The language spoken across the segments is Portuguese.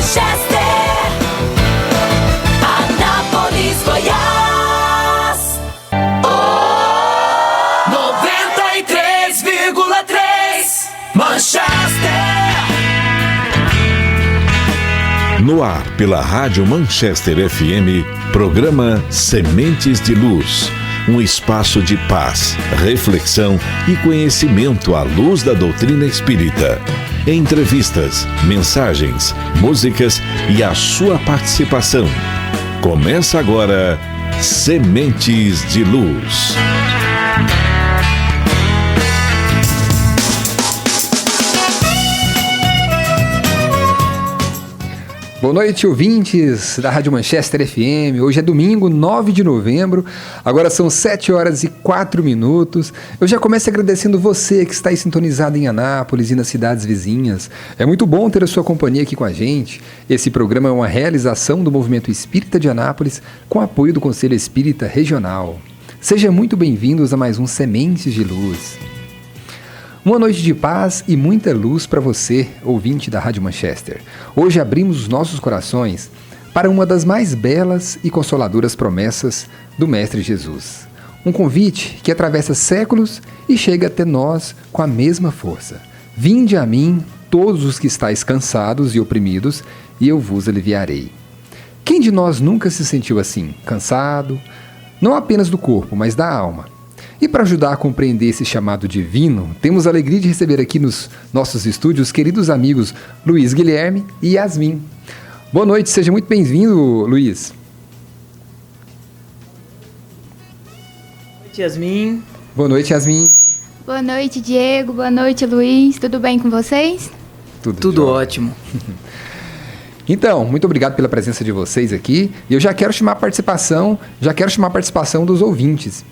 Manchester, Anápolis, Goiás. 93,3 Manchester. No ar, pela Rádio Manchester FM, programa Sementes de Luz. Um espaço de paz, reflexão e conhecimento à luz da doutrina espírita. Entrevistas, mensagens, músicas e a sua participação. Começa agora, Sementes de Luz. Boa noite, ouvintes da Rádio Manchester FM. Hoje é domingo, 9 de novembro. Agora são 7 horas e 4 minutos. Eu já começo agradecendo você que está aí sintonizado em Anápolis e nas cidades vizinhas. É muito bom ter a sua companhia aqui com a gente. Esse programa é uma realização do Movimento Espírita de Anápolis com apoio do Conselho Espírita Regional. Sejam muito bem-vindos a mais um Sementes de Luz. Uma noite de paz e muita luz para você, ouvinte da Rádio Manchester. Hoje abrimos os nossos corações para uma das mais belas e consoladoras promessas do Mestre Jesus. Um convite que atravessa séculos e chega até nós com a mesma força. Vinde a mim, todos os que estáis cansados e oprimidos, e eu vos aliviarei. Quem de nós nunca se sentiu assim, cansado, não apenas do corpo, mas da alma? E para ajudar a compreender esse chamado divino, temos a alegria de receber aqui nos nossos estúdios queridos amigos Luiz Guilherme e Yasmin. Boa noite, seja muito bem-vindo, Luiz. Boa noite, Yasmin. Boa noite, Yasmin. Boa noite, Diego. Boa noite, Luiz. Tudo bem com vocês? Tudo ótimo. Então, muito obrigado pela presença de vocês aqui. E eu já quero chamar a participação dos ouvintes.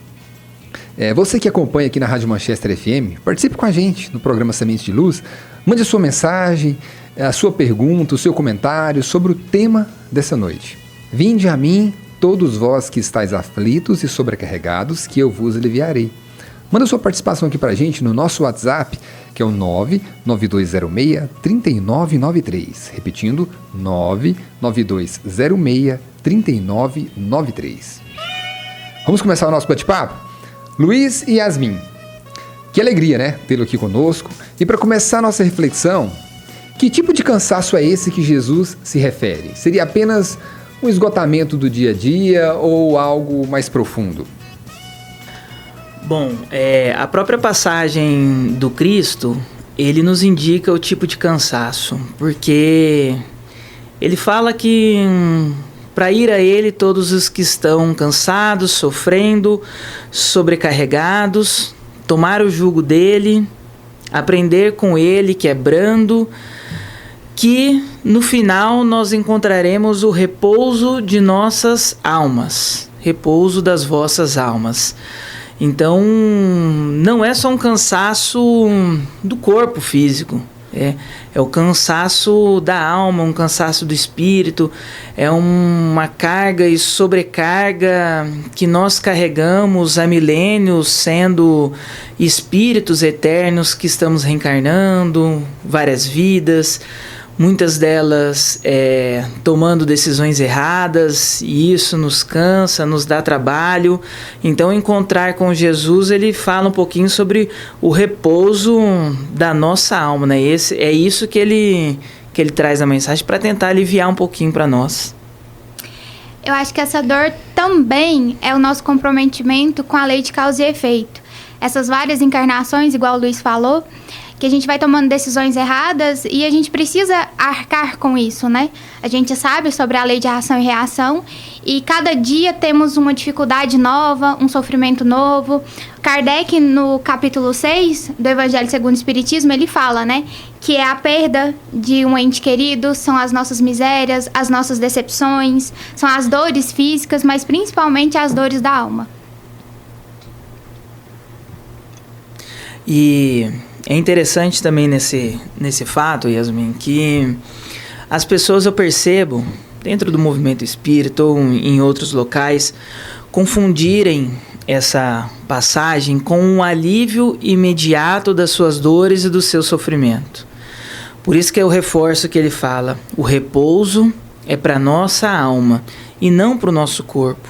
Você que acompanha aqui na Rádio Manchester FM, participe com a gente no programa Sementes de Luz. Mande a sua mensagem, a sua pergunta, o seu comentário sobre o tema dessa noite. Vinde a mim, todos vós que estáis aflitos e sobrecarregados, que eu vos aliviarei. Manda a sua participação aqui pra gente no nosso WhatsApp, que é o 99206-3993. Repetindo, 99206-3993. Vamos começar o nosso bate-papo? Luiz e Yasmin, que alegria, né, tê-lo aqui conosco. E para começar a nossa reflexão, que tipo de cansaço é esse que Jesus se refere? Seria apenas um esgotamento do dia a dia ou algo mais profundo? Bom, a própria passagem do Cristo, ele nos indica o tipo de cansaço, porque ele fala que para ir a ele todos os que estão cansados, sofrendo, sobrecarregados, tomar o jugo dele, aprender com ele, que é brando, que no final nós encontraremos o repouso de nossas almas, repouso das vossas almas. Então, não é só um cansaço do corpo físico, é o cansaço da alma, um cansaço do espírito, é uma carga e sobrecarga que nós carregamos há milênios, sendo espíritos eternos que estamos reencarnando várias vidas, muitas delas tomando decisões erradas, e isso nos cansa, nos dá trabalho. Então, encontrar com Jesus, ele fala um pouquinho sobre o repouso da nossa alma, né? É isso que ele traz na mensagem para tentar aliviar um pouquinho para nós. Eu acho que essa dor também é o nosso comprometimento com a lei de causa e efeito. Essas várias encarnações, igual o Luiz falou, que a gente vai tomando decisões erradas e a gente precisa arcar com isso, né? A gente sabe sobre a lei de ação e reação e cada dia temos uma dificuldade nova, um sofrimento novo. Kardec, no capítulo 6 do Evangelho segundo o Espiritismo, ele fala, né? Que é a perda de um ente querido, são as nossas misérias, as nossas decepções, são as dores físicas, mas principalmente as dores da alma. E é interessante também nesse fato, Yasmin, que as pessoas, eu percebo, dentro do movimento espírita ou em outros locais, confundirem essa passagem com um alívio imediato das suas dores e do seu sofrimento. Por isso que eu reforço que ele fala, o repouso é para nossa alma e não para o nosso corpo.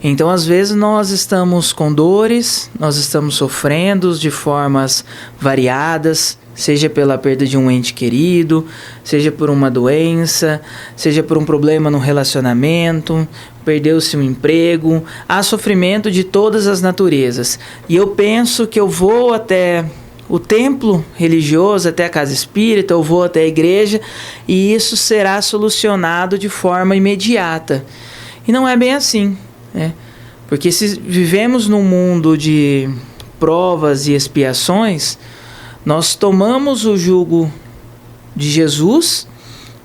Então, às vezes, nós estamos com dores, nós estamos sofrendo de formas variadas, seja pela perda de um ente querido, seja por uma doença, seja por um problema no relacionamento, perdeu-se um emprego, há sofrimento de todas as naturezas. E eu penso que eu vou até o templo religioso, até a casa espírita, eu vou até a igreja e isso será solucionado de forma imediata. E não é bem assim, né? Porque se vivemos num mundo de provas e expiações, nós tomamos o jugo de Jesus,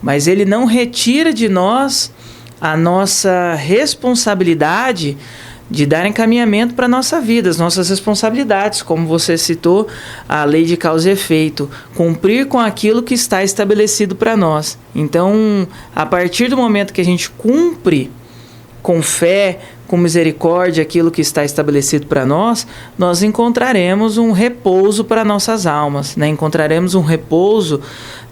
mas ele não retira de nós a nossa responsabilidade de dar encaminhamento para a nossa vida, as nossas responsabilidades, como você citou, a lei de causa e efeito, cumprir com aquilo que está estabelecido para nós. Então, a partir do momento que a gente cumpre com fé, com misericórdia, aquilo que está estabelecido para nós, nós encontraremos um repouso para nossas almas, né? Encontraremos um repouso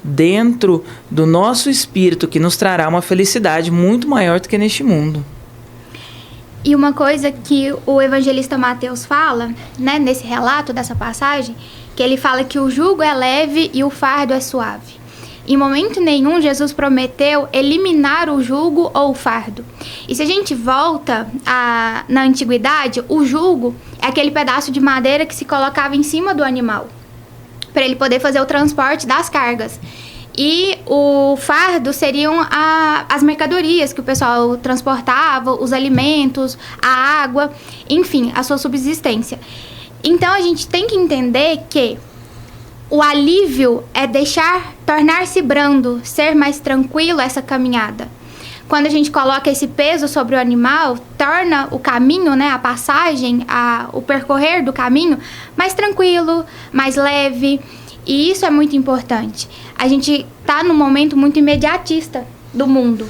dentro do nosso espírito que nos trará uma felicidade muito maior do que neste mundo. E uma coisa que o evangelista Mateus fala, né, nesse relato dessa passagem, que ele fala que o jugo é leve e o fardo é suave. Em momento nenhum, Jesus prometeu eliminar o jugo ou o fardo. E se a gente volta na antiguidade, o jugo é aquele pedaço de madeira que se colocava em cima do animal, para ele poder fazer o transporte das cargas. E o fardo seriam as mercadorias que o pessoal transportava, os alimentos, a água, enfim, a sua subsistência. Então a gente tem que entender que o alívio é tornar-se brando, ser mais tranquilo essa caminhada. Quando a gente coloca esse peso sobre o animal, torna o caminho, né, a passagem, o percorrer do caminho mais tranquilo, mais leve. E isso é muito importante. A gente está num momento muito imediatista do mundo.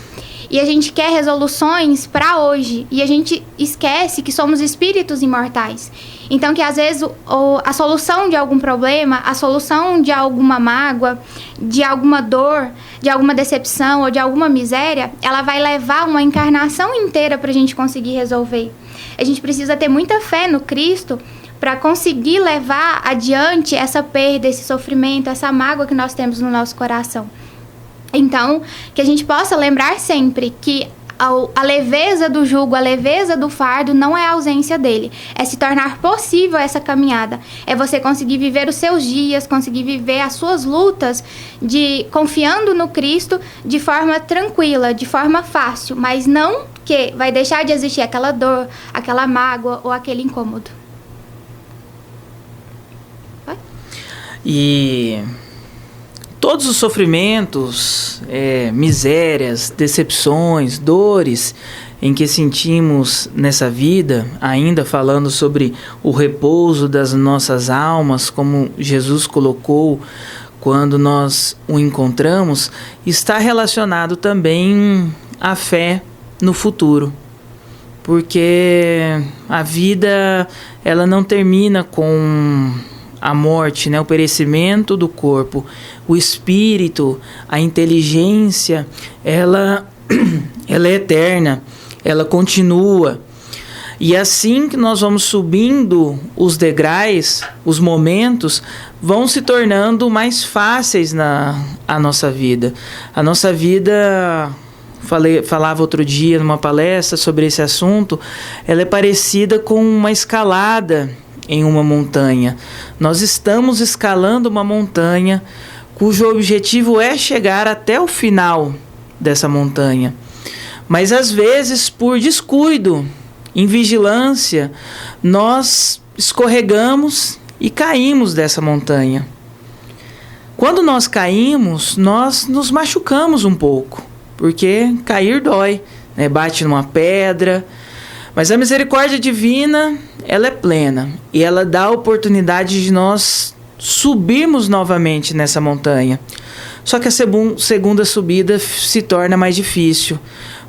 E a gente quer resoluções para hoje. E a gente esquece que somos espíritos imortais. Então, que às vezes a solução de algum problema, a solução de alguma mágoa, de alguma dor, de alguma decepção ou de alguma miséria, ela vai levar uma encarnação inteira para a gente conseguir resolver. A gente precisa ter muita fé no Cristo para conseguir levar adiante essa perda, esse sofrimento, essa mágoa que nós temos no nosso coração. Então, que a gente possa lembrar sempre que a leveza do jugo, a leveza do fardo não é a ausência dele. É se tornar possível essa caminhada. É você conseguir viver os seus dias, conseguir viver as suas lutas, confiando no Cristo de forma tranquila, de forma fácil, mas não que vai deixar de existir aquela dor, aquela mágoa ou aquele incômodo. E todos os sofrimentos, misérias, decepções, dores em que sentimos nessa vida, ainda falando sobre o repouso das nossas almas, como Jesus colocou quando nós o encontramos, está relacionado também à fé no futuro. Porque a vida, ela não termina com a morte, né? O perecimento do corpo. O espírito, a inteligência, ela é eterna, ela continua. E assim que nós vamos subindo os degraus, os momentos vão se tornando mais fáceis a nossa vida. A nossa vida, falava outro dia numa palestra sobre esse assunto, ela é parecida com uma escalada em uma montanha. Nós estamos escalando uma montanha cujo objetivo é chegar até o final dessa montanha. Mas às vezes, por descuido, invigilância, nós escorregamos e caímos dessa montanha. Quando nós caímos, nós nos machucamos um pouco, porque cair dói, né? Bate numa pedra. Mas a misericórdia divina, ela é plena e ela dá a oportunidade de nós subirmos novamente nessa montanha. Só que a segunda subida se torna mais difícil,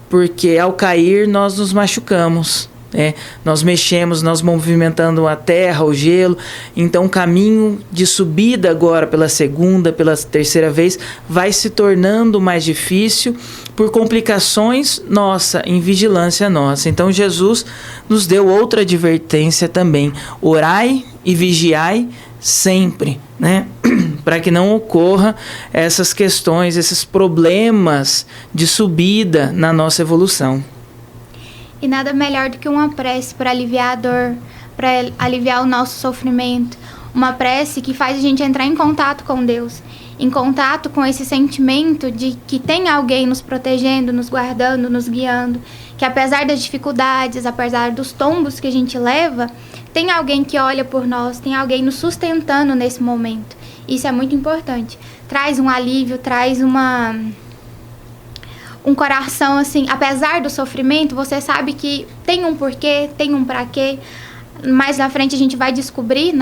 porque ao cair nós nos machucamos. Nós mexemos, nós movimentando a terra, o gelo. Então, o caminho de subida agora pela segunda, pela terceira vez, vai se tornando mais difícil por complicações nossa, em vigilância nossa. Então, Jesus nos deu outra advertência também. Orai e vigiai sempre, para que não ocorra essas questões, esses problemas de subida na nossa evolução. E nada melhor do que uma prece para aliviar a dor, para aliviar o nosso sofrimento. Uma prece que faz a gente entrar em contato com Deus, em contato com esse sentimento de que tem alguém nos protegendo, nos guardando, nos guiando, que apesar das dificuldades, apesar dos tombos que a gente leva, tem alguém que olha por nós, tem alguém nos sustentando nesse momento. Isso é muito importante. Traz um alívio, traz um coração assim, apesar do sofrimento, você sabe que tem um porquê, tem um pra quê. Mais na frente a gente vai descobrir,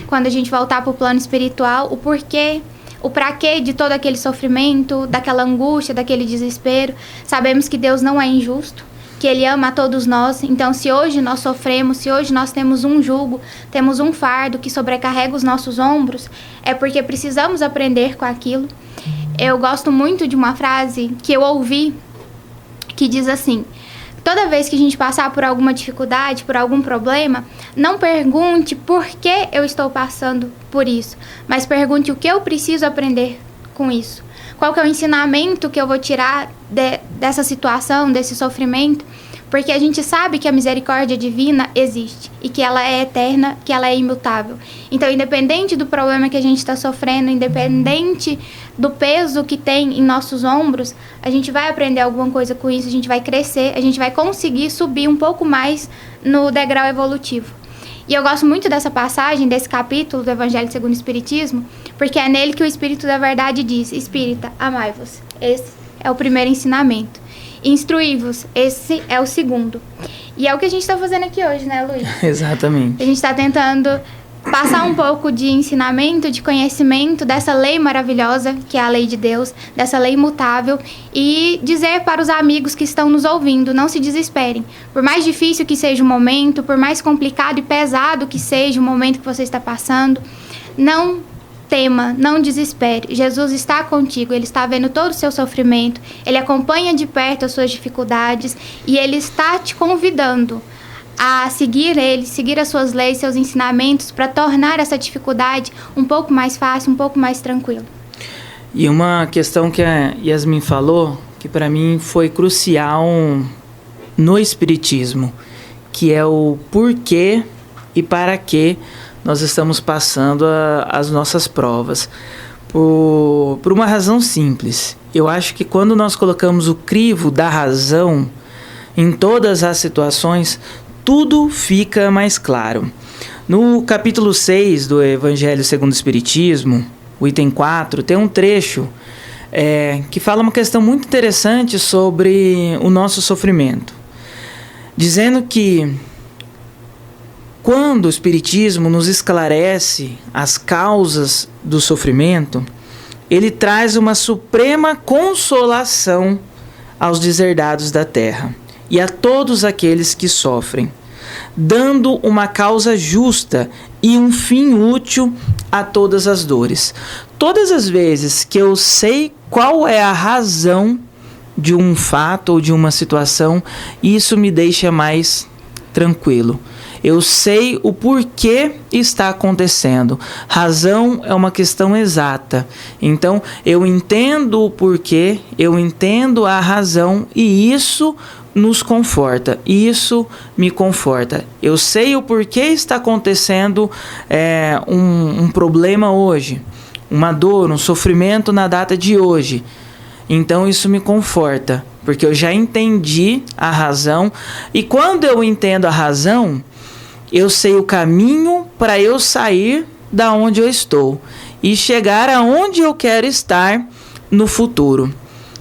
quando a gente voltar pro plano espiritual, o porquê, o pra quê de todo aquele sofrimento, daquela angústia, daquele desespero. Sabemos que Deus não é injusto, que Ele ama a todos nós. Então, se hoje nós sofremos, se hoje nós temos um jugo, temos um fardo que sobrecarrega os nossos ombros, é porque precisamos aprender com aquilo. Eu gosto muito de uma frase que eu ouvi, que diz assim: toda vez que a gente passar por alguma dificuldade, por algum problema, não pergunte por que eu estou passando por isso, mas pergunte o que eu preciso aprender com isso. Qual que é o ensinamento que eu vou tirar dessa situação, desse sofrimento? Porque a gente sabe que a misericórdia divina existe e que ela é eterna, que ela é imutável. Então, independente do problema que a gente está sofrendo, independente do peso que tem em nossos ombros, a gente vai aprender alguma coisa com isso, a gente vai crescer, a gente vai conseguir subir um pouco mais no degrau evolutivo. E eu gosto muito dessa passagem, desse capítulo do Evangelho segundo o Espiritismo, porque é nele que o Espírito da Verdade diz: Espírita, amai-vos. Esse é o primeiro ensinamento. Instruí-vos, esse é o segundo. E é o que a gente está fazendo aqui hoje, né, Luiz? Exatamente. A gente está tentando passar um pouco de ensinamento, de conhecimento dessa lei maravilhosa, que é a lei de Deus, dessa lei imutável, e dizer para os amigos que estão nos ouvindo: não se desesperem. Por mais difícil que seja o momento, por mais complicado e pesado que seja o momento que você está passando, não tema, não desespere. Jesus está contigo, Ele está vendo todo o seu sofrimento, Ele acompanha de perto as suas dificuldades e Ele está te convidando a seguir Ele, seguir as suas leis, seus ensinamentos, para tornar essa dificuldade um pouco mais fácil, um pouco mais tranquilo. E uma questão que a Yasmin falou, que para mim foi crucial no Espiritismo, que é o porquê e para que nós estamos passando as nossas provas. Por uma razão simples. Eu acho que quando nós colocamos o crivo da razão em todas as situações, tudo fica mais claro. No capítulo 6 do Evangelho segundo o Espiritismo, o item 4, tem um trecho que fala uma questão muito interessante sobre o nosso sofrimento. Dizendo que quando o Espiritismo nos esclarece as causas do sofrimento, ele traz uma suprema consolação aos deserdados da terra e a todos aqueles que sofrem, dando uma causa justa e um fim útil a todas as dores. Todas as vezes que eu sei qual é a razão de um fato ou de uma situação, isso me deixa mais tranquilo. Eu sei o porquê está acontecendo. Razão é uma questão exata. Então, eu entendo o porquê, eu entendo a razão e isso nos conforta. Isso me conforta. Eu sei o porquê está acontecendo um problema hoje, uma dor, um sofrimento na data de hoje. Então, isso me conforta, porque eu já entendi a razão. E quando eu entendo a razão, eu sei o caminho para eu sair da onde eu estou e chegar aonde eu quero estar no futuro.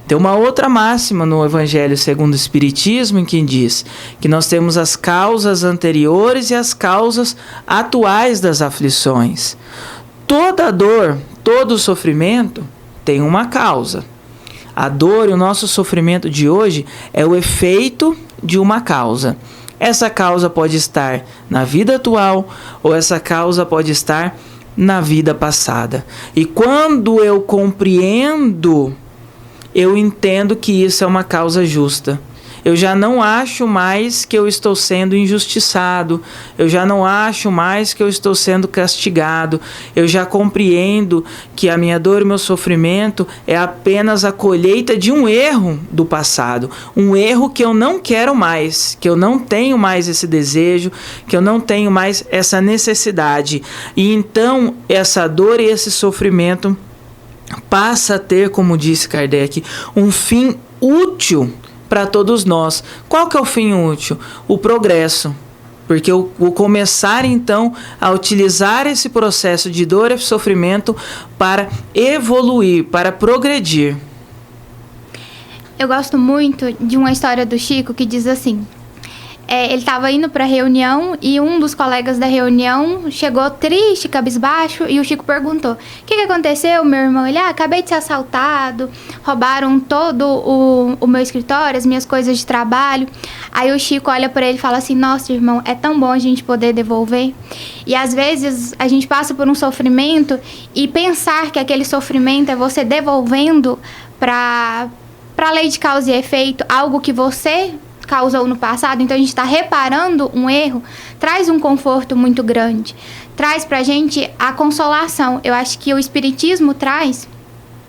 Tem uma outra máxima no Evangelho segundo o Espiritismo em que diz que nós temos as causas anteriores e as causas atuais das aflições. Toda dor, todo sofrimento tem uma causa. A dor e o nosso sofrimento de hoje é o efeito de uma causa. essa causa pode estar na vida atual ou essa causa pode estar na vida passada. E quando eu compreendo, eu entendo que isso é uma causa justa. Eu já não acho mais que eu estou sendo injustiçado. Eu já não acho mais que eu estou sendo castigado. Eu já compreendo que a minha dor e o meu sofrimento é apenas a colheita de um erro do passado. Um erro que eu não quero mais, que eu não tenho mais esse desejo, que eu não tenho mais essa necessidade. E então essa dor e esse sofrimento passa a ter, como disse Kardec, um fim útil para todos nós. Qual que é o fim útil? O progresso. Porque eu vou começar então a utilizar esse processo de dor e sofrimento para evoluir, para progredir. Eu gosto muito de uma história do Chico que diz assim: ele estava indo para a reunião e um dos colegas da reunião chegou triste, cabisbaixo, e o Chico perguntou: o que aconteceu, meu irmão? Ele: acabei de ser assaltado, roubaram todo o meu escritório, as minhas coisas de trabalho. Aí o Chico olha para ele e fala assim: nossa, irmão, é tão bom a gente poder devolver. E às vezes a gente passa por um sofrimento e pensar que aquele sofrimento é você devolvendo para a lei de causa e efeito algo que você causou no passado, então a gente está reparando um erro, traz um conforto muito grande, traz pra gente a consolação. Eu acho que o Espiritismo traz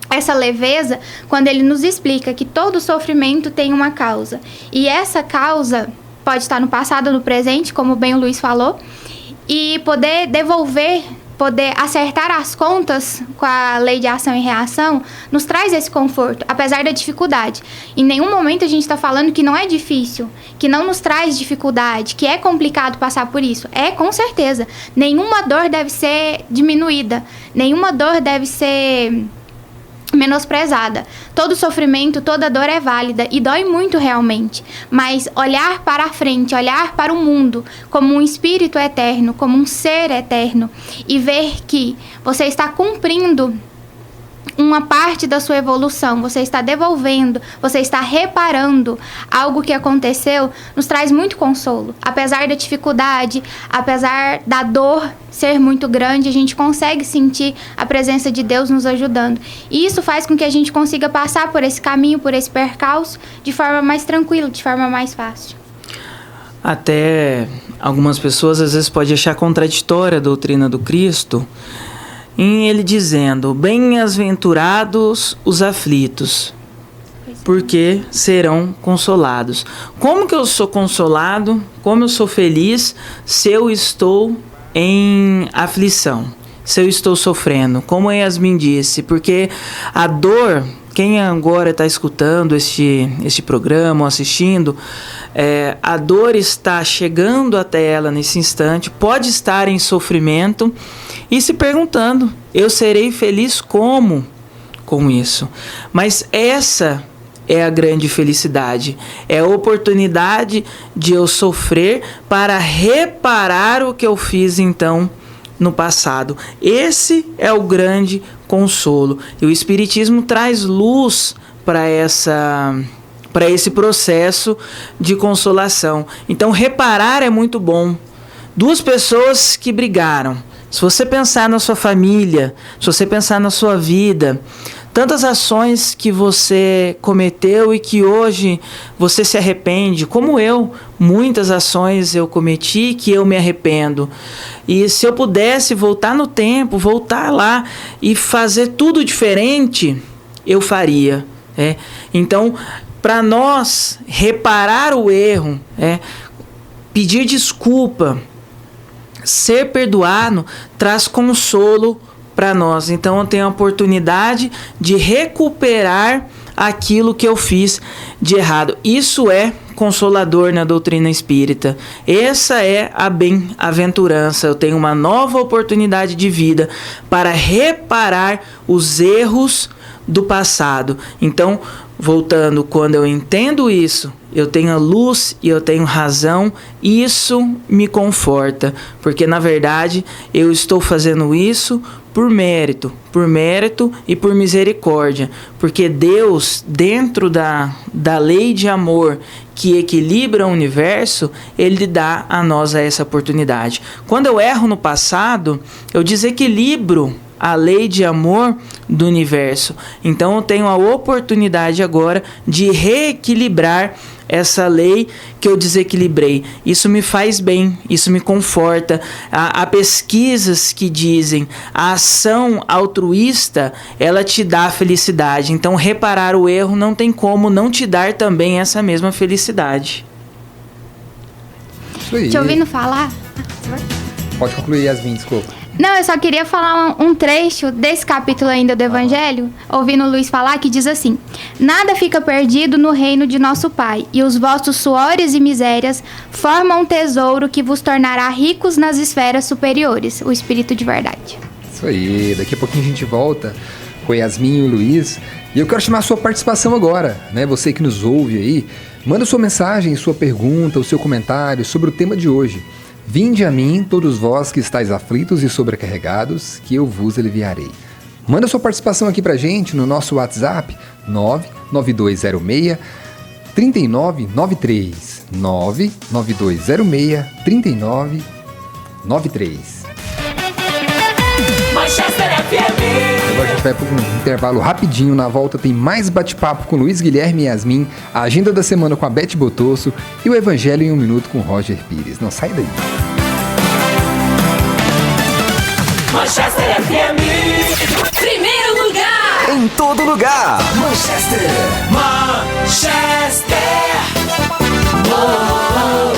essa leveza quando ele nos explica que todo sofrimento tem uma causa, e essa causa pode estar no passado ou no presente, como bem o Luiz falou, e poder devolver, poder acertar as contas com a lei de ação e reação, nos traz esse conforto, apesar da dificuldade. Em nenhum momento a gente está falando que não é difícil, que não nos traz dificuldade, que é complicado passar por isso. É, com certeza. Nenhuma dor deve ser diminuída, nenhuma dor deve ser menosprezada. Todo sofrimento, toda dor é válida e dói muito realmente, mas olhar para a frente, olhar para o mundo como um espírito eterno, como um ser eterno, e ver que você está cumprindo uma parte da sua evolução, você está devolvendo, você está reparando algo que aconteceu, nos traz muito consolo. Apesar da dificuldade, apesar da dor ser muito grande, a gente consegue sentir a presença de Deus nos ajudando. E isso faz com que a gente consiga passar por esse caminho, por esse percalço, de forma mais tranquila, de forma mais fácil. Até algumas pessoas às vezes podem achar contraditória a doutrina do Cristo, em ele dizendo: bem-aventurados os aflitos, porque serão consolados. Como que eu sou consolado? Como eu sou feliz se eu estou em aflição, se eu estou sofrendo? Como Yasmin disse, porque a dor, quem agora está escutando este programa ou assistindo, a dor está chegando até ela nesse instante, pode estar em sofrimento e se perguntando: eu serei feliz como com isso? Mas essa é a grande felicidade, é a oportunidade de eu sofrer para reparar o que eu fiz então no passado. Esse é o grande consolo. E o Espiritismo traz luz para esse processo de consolação. Então, reparar é muito bom. Duas pessoas que brigaram. Se você pensar na sua família, se você pensar na sua vida, tantas ações que você cometeu e que hoje você se arrepende, como eu, muitas ações eu cometi que eu me arrependo. E se eu pudesse voltar no tempo, voltar lá e fazer tudo diferente, eu faria. Então, para nós reparar o erro, pedir desculpa, ser perdoado, traz consolo para nós. Então eu tenho a oportunidade de recuperar aquilo que eu fiz de errado. Isso é consolador na doutrina espírita. Essa é a bem-aventurança. Eu tenho uma nova oportunidade de vida para reparar os erros do passado. Então, voltando, quando eu entendo isso, eu tenho a luz e eu tenho razão, isso me conforta, porque na verdade eu estou fazendo isso por mérito e por misericórdia, porque Deus, dentro da lei de amor que equilibra o universo, ele dá a nós essa oportunidade. Quando eu erro no passado, eu desequilibro a lei de amor do universo. Então eu tenho a oportunidade agora de reequilibrar essa lei que eu desequilibrei. Isso me faz bem, isso me conforta. Há pesquisas que dizem a ação altruísta, ela te dá felicidade. Então reparar o erro não tem como não te dar também essa mesma felicidade. Isso aí. Te ouvindo falar... Pode concluir, Yasmin, desculpa. Não, eu só queria falar um trecho desse capítulo ainda do Evangelho, ouvindo o Luiz falar, que diz assim: nada fica perdido no reino de nosso Pai, e os vossos suores e misérias formam um tesouro que vos tornará ricos nas esferas superiores, o Espírito de verdade. Isso aí, daqui a pouquinho a gente volta com Yasmin e o Luiz, e eu quero chamar a sua participação agora, né? Você que nos ouve aí, manda sua mensagem, sua pergunta, o seu comentário sobre o tema de hoje. Vinde a mim, todos vós que estáis aflitos e sobrecarregados, que eu vos aliviarei. Manda sua participação aqui pra gente no nosso WhatsApp 99206 3993 99206 3993. Manchester FM. Agora a gente vai para um intervalo rapidinho. Na volta tem mais bate-papo com Luiz Guilherme e Yasmin, a agenda da semana com a Beth Botosso e o Evangelho em um Minuto com Roger Pires. Não sai daí. Manchester FM. Primeiro lugar. Em todo lugar. Manchester. Manchester. Oh,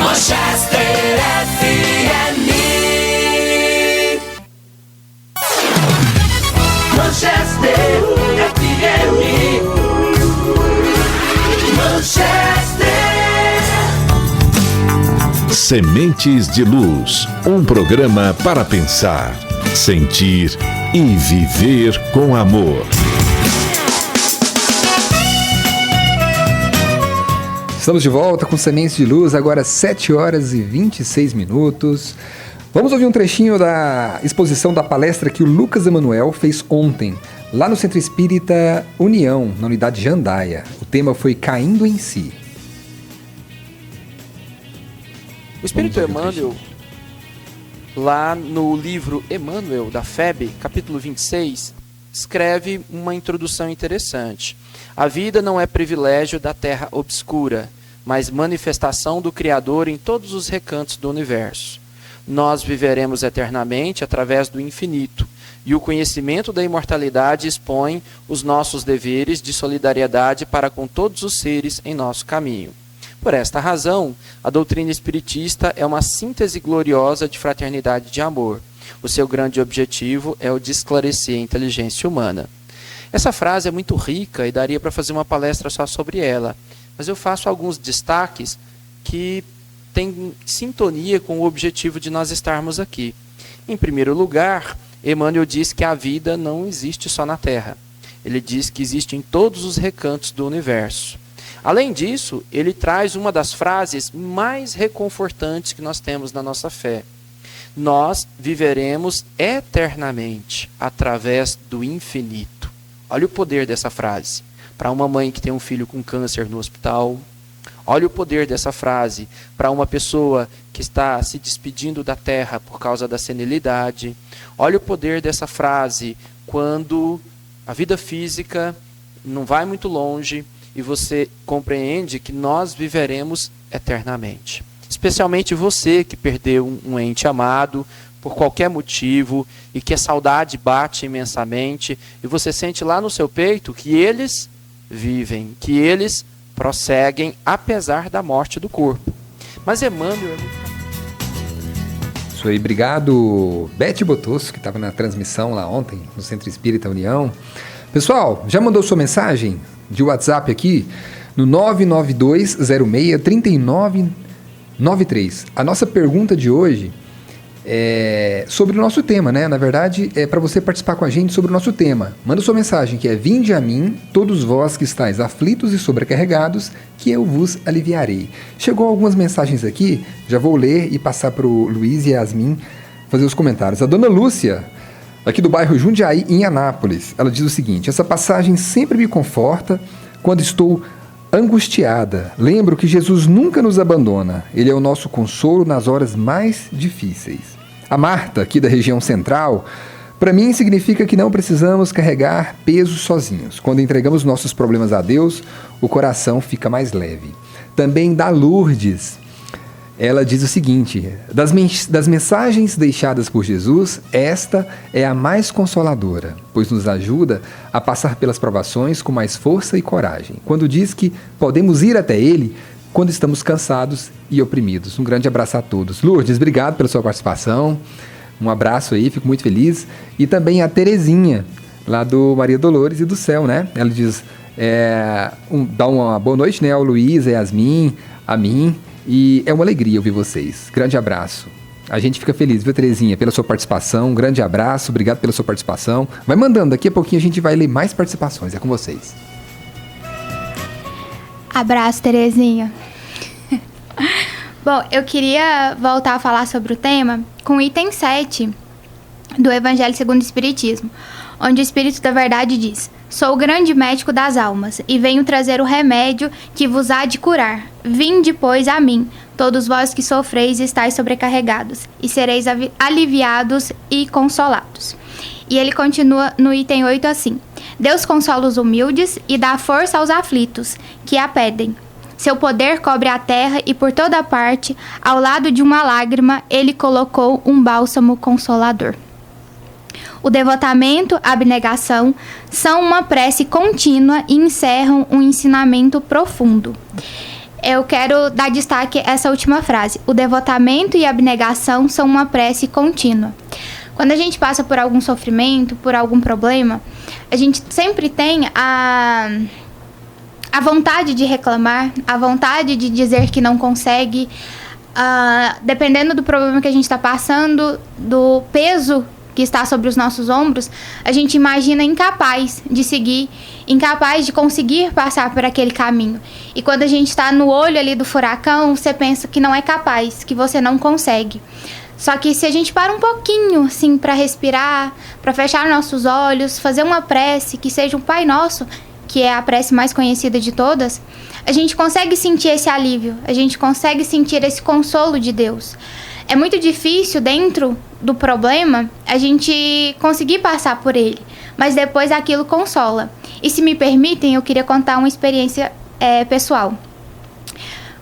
Manchester FM. Manchester FM. Manchester. Sementes de Luz, um programa para pensar, sentir e viver com amor. Estamos de volta com Sementes de Luz, agora 7 horas e 26 minutos. Vamos ouvir um trechinho da exposição da palestra que o Lucas Emanuel fez ontem, lá no Centro Espírita União, na unidade Jandaia. O tema foi Caindo em Si. O Espírito Emmanuel, lá no livro Emmanuel, da FEB, capítulo 26, escreve uma introdução interessante. A vida não é privilégio da terra obscura, mas manifestação do Criador em todos os recantos do universo. Nós viveremos eternamente através do infinito, e o conhecimento da imortalidade expõe os nossos deveres de solidariedade para com todos os seres em nosso caminho. Por esta razão, a doutrina espiritista é uma síntese gloriosa de fraternidade e de amor. O seu grande objetivo é o de esclarecer a inteligência humana. Essa frase é muito rica e daria para fazer uma palestra só sobre ela, mas eu faço alguns destaques que têm sintonia com o objetivo de nós estarmos aqui. Em primeiro lugar, Emmanuel diz que a vida não existe só na Terra. Ele diz que existe em todos os recantos do universo. Além disso, ele traz uma das frases mais reconfortantes que nós temos na nossa fé. Nós viveremos eternamente através do infinito. Olha o poder dessa frase. Para uma mãe que tem um filho com câncer no hospital. Olha o poder dessa frase para uma pessoa que está se despedindo da terra por causa da senilidade. Olha o poder dessa frase quando a vida física não vai muito longe e você compreende que nós viveremos eternamente. Especialmente você que perdeu um ente amado por qualquer motivo e que a saudade bate imensamente e você sente lá no seu peito que eles vivem, que eles prosseguem apesar da morte do corpo. Mas Emmanuel... Isso aí, obrigado Beth Botosso, que estava na transmissão lá ontem, no Centro Espírita União. Pessoal, já mandou sua mensagem de WhatsApp aqui no 992063993. A nossa pergunta de hoje é sobre o nosso tema, né? Na verdade, é para você participar com a gente sobre o nosso tema. Manda sua mensagem, que é: vinde a mim, todos vós que estáis aflitos e sobrecarregados, que eu vos aliviarei. Chegou algumas mensagens aqui, já vou ler e passar para o Luiz e Yasmin fazer os comentários. A dona Lúcia, aqui do bairro Jundiaí, em Anápolis, ela diz o seguinte: essa passagem sempre me conforta quando estou angustiada, lembro que Jesus nunca nos abandona. Ele é o nosso consolo nas horas mais difíceis. A Marta, aqui da região central, para mim significa que não precisamos carregar peso sozinhos. Quando entregamos nossos problemas a Deus, o coração fica mais leve. Também da Lourdes, ela diz o seguinte: das mensagens deixadas por Jesus, esta é a mais consoladora, pois nos ajuda a passar pelas provações com mais força e coragem. Quando diz que podemos ir até Ele quando estamos cansados e oprimidos. Um grande abraço a todos. Lourdes, obrigado pela sua participação. Um abraço aí, fico muito feliz. E também a Terezinha, lá do Maria Dolores e do Céu, né? Ela diz, dá uma boa noite, né, ao Luiz, a Yasmin, a mim. E é uma alegria ouvir vocês. Grande abraço. A gente fica feliz, viu, Terezinha, pela sua participação. Um grande abraço, obrigado pela sua participação. Vai mandando, daqui a pouquinho a gente vai ler mais participações. É com vocês. Abraço, Terezinha. Bom, eu queria voltar a falar sobre o tema com o item 7 do Evangelho segundo o Espiritismo, onde o Espírito da Verdade diz: sou o grande médico das almas, e venho trazer o remédio que vos há de curar. Vinde, pois, a mim, todos vós que sofreis e estáis sobrecarregados, e sereis aliviados e consolados. E ele continua no item 8 assim: Deus consola os humildes e dá força aos aflitos, que a pedem. Seu poder cobre a terra e por toda parte, ao lado de uma lágrima, ele colocou um bálsamo consolador. O devotamento, a abnegação, são uma prece contínua e encerram um ensinamento profundo. Eu quero dar destaque a essa última frase. O devotamento e a abnegação são uma prece contínua. Quando a gente passa por algum sofrimento, por algum problema, a gente sempre tem a vontade de reclamar, a vontade de dizer que não consegue, dependendo do problema que a gente está passando, do peso que está sobre os nossos ombros, a gente imagina incapaz de seguir, incapaz de conseguir passar por aquele caminho. E quando a gente está no olho ali do furacão, você pensa que não é capaz, que você não consegue. Só que se a gente para um pouquinho, assim, para respirar, para fechar nossos olhos, fazer uma prece, que seja um Pai Nosso, que é a prece mais conhecida de todas, a gente consegue sentir esse alívio, a gente consegue sentir esse consolo de Deus. É muito difícil, dentro do problema, a gente conseguir passar por ele, mas depois aquilo consola. E se me permitem, eu queria contar uma experiência pessoal.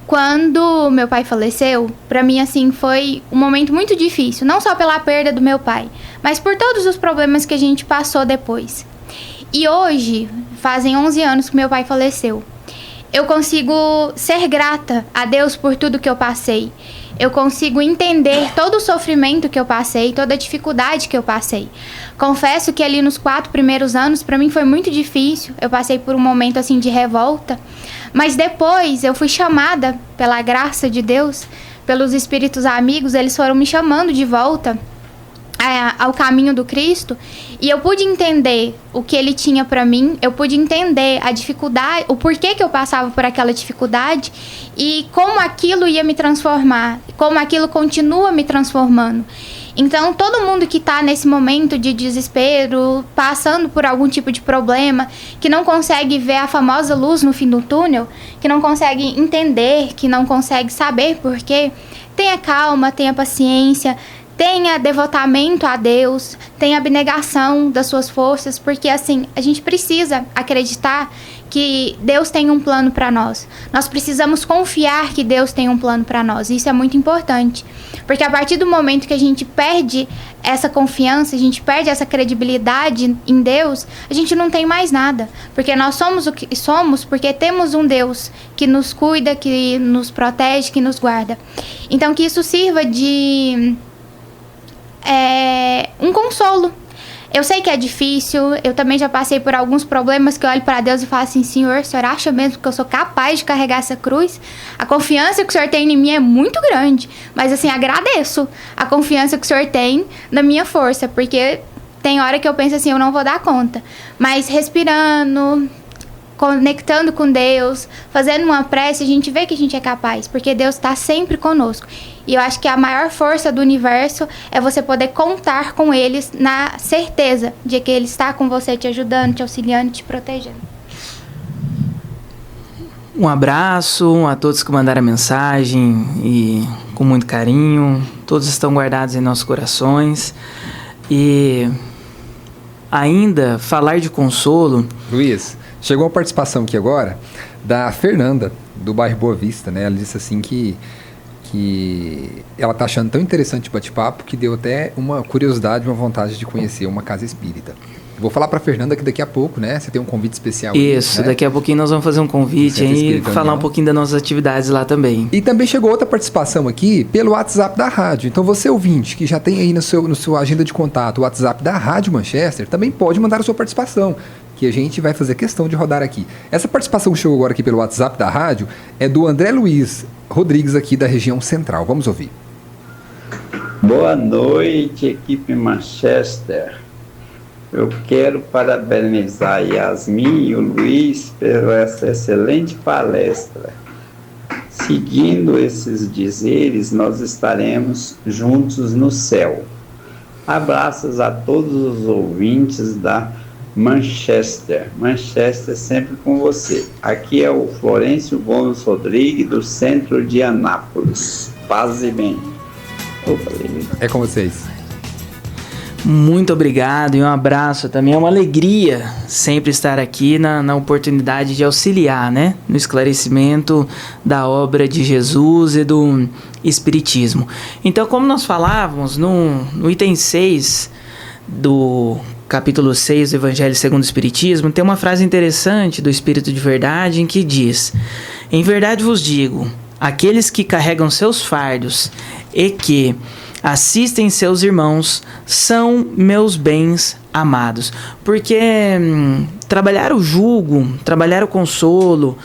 Quando meu pai faleceu, para mim, assim, foi um momento muito difícil, não só pela perda do meu pai, mas por todos os problemas que a gente passou depois. E hoje, fazem 11 anos que meu pai faleceu. Eu consigo ser grata a Deus por tudo que eu passei. Eu consigo entender todo o sofrimento que eu passei, toda a dificuldade que eu passei. Confesso que ali nos 4 primeiros anos, para mim foi muito difícil. Eu passei por um momento assim de revolta. Mas depois eu fui chamada pela graça de Deus, pelos espíritos amigos, eles foram me chamando de volta ao caminho do Cristo, e eu pude entender o que ele tinha para mim, eu pude entender a dificuldade, o porquê que eu passava por aquela dificuldade e como aquilo ia me transformar, como aquilo continua me transformando. Então, todo mundo que está nesse momento de desespero, passando por algum tipo de problema, que não consegue ver a famosa luz no fim do túnel, que não consegue entender, que não consegue saber porquê, tenha calma, tenha paciência, tenha devotamento a Deus, tenha abnegação das suas forças, porque assim, a gente precisa acreditar que Deus tem um plano para nós. Nós precisamos confiar que Deus tem um plano para nós. Isso é muito importante, porque a partir do momento que a gente perde essa confiança, a gente perde essa credibilidade em Deus, a gente não tem mais nada, porque nós somos o que somos, porque temos um Deus que nos cuida, que nos protege, que nos guarda. Então, que isso sirva de um consolo. Eu sei que é difícil, eu também já passei por alguns problemas que eu olho para Deus e falo assim: Senhor, o Senhor acha mesmo que eu sou capaz de carregar essa cruz? A confiança que o Senhor tem em mim é muito grande, mas assim, agradeço a confiança que o Senhor tem na minha força, porque tem hora que eu penso assim, eu não vou dar conta, mas respirando, conectando com Deus, fazendo uma prece, a gente vê que a gente é capaz, porque Deus está sempre conosco. E eu acho que a maior força do universo é você poder contar com eles na certeza de que Ele está com você, te ajudando, te auxiliando, te protegendo. Um abraço a todos que mandaram a mensagem e com muito carinho. Todos estão guardados em nossos corações. E ainda falar de consolo. Luiz, chegou uma participação aqui agora da Fernanda, do bairro Boa Vista, né? Ela disse assim que ela tá achando tão interessante o bate-papo que deu até uma curiosidade, uma vontade de conhecer uma casa espírita. Vou falar para Fernanda que daqui a pouco, né? Você tem um convite especial. Isso, aí, né? daqui a pouquinho nós vamos fazer um convite e falar um pouquinho das nossas atividades lá também. E também chegou outra participação aqui pelo WhatsApp da rádio. Então você ouvinte que já tem aí no sua agenda de contato o WhatsApp da Rádio Manchester, também pode mandar a sua participação, que a gente vai fazer questão de rodar aqui. Essa participação que chegou agora aqui pelo WhatsApp da rádio é do André Luiz Rodrigues aqui da região central. Vamos ouvir. Boa noite, equipe Manchester. Eu quero parabenizar a Yasmin e o Luiz por essa excelente palestra. Seguindo esses dizeres, nós estaremos juntos no céu. Abraços a todos os ouvintes da Manchester. Manchester sempre com você. Aqui é o Florencio Gomes Rodrigues, do centro de Anápolis. Paz e bem. É com vocês. Muito obrigado e um abraço. Também é uma alegria sempre estar aqui na oportunidade de auxiliar, né, no esclarecimento da obra de Jesus e do Espiritismo. Então, como nós falávamos, no item 6 do capítulo 6 do Evangelho segundo o Espiritismo, tem uma frase interessante do Espírito de Verdade em que diz: em verdade vos digo, aqueles que carregam seus fardos e que assistem seus irmãos são meus bens amados. Porque trabalhar o jugo, trabalhar o consolo,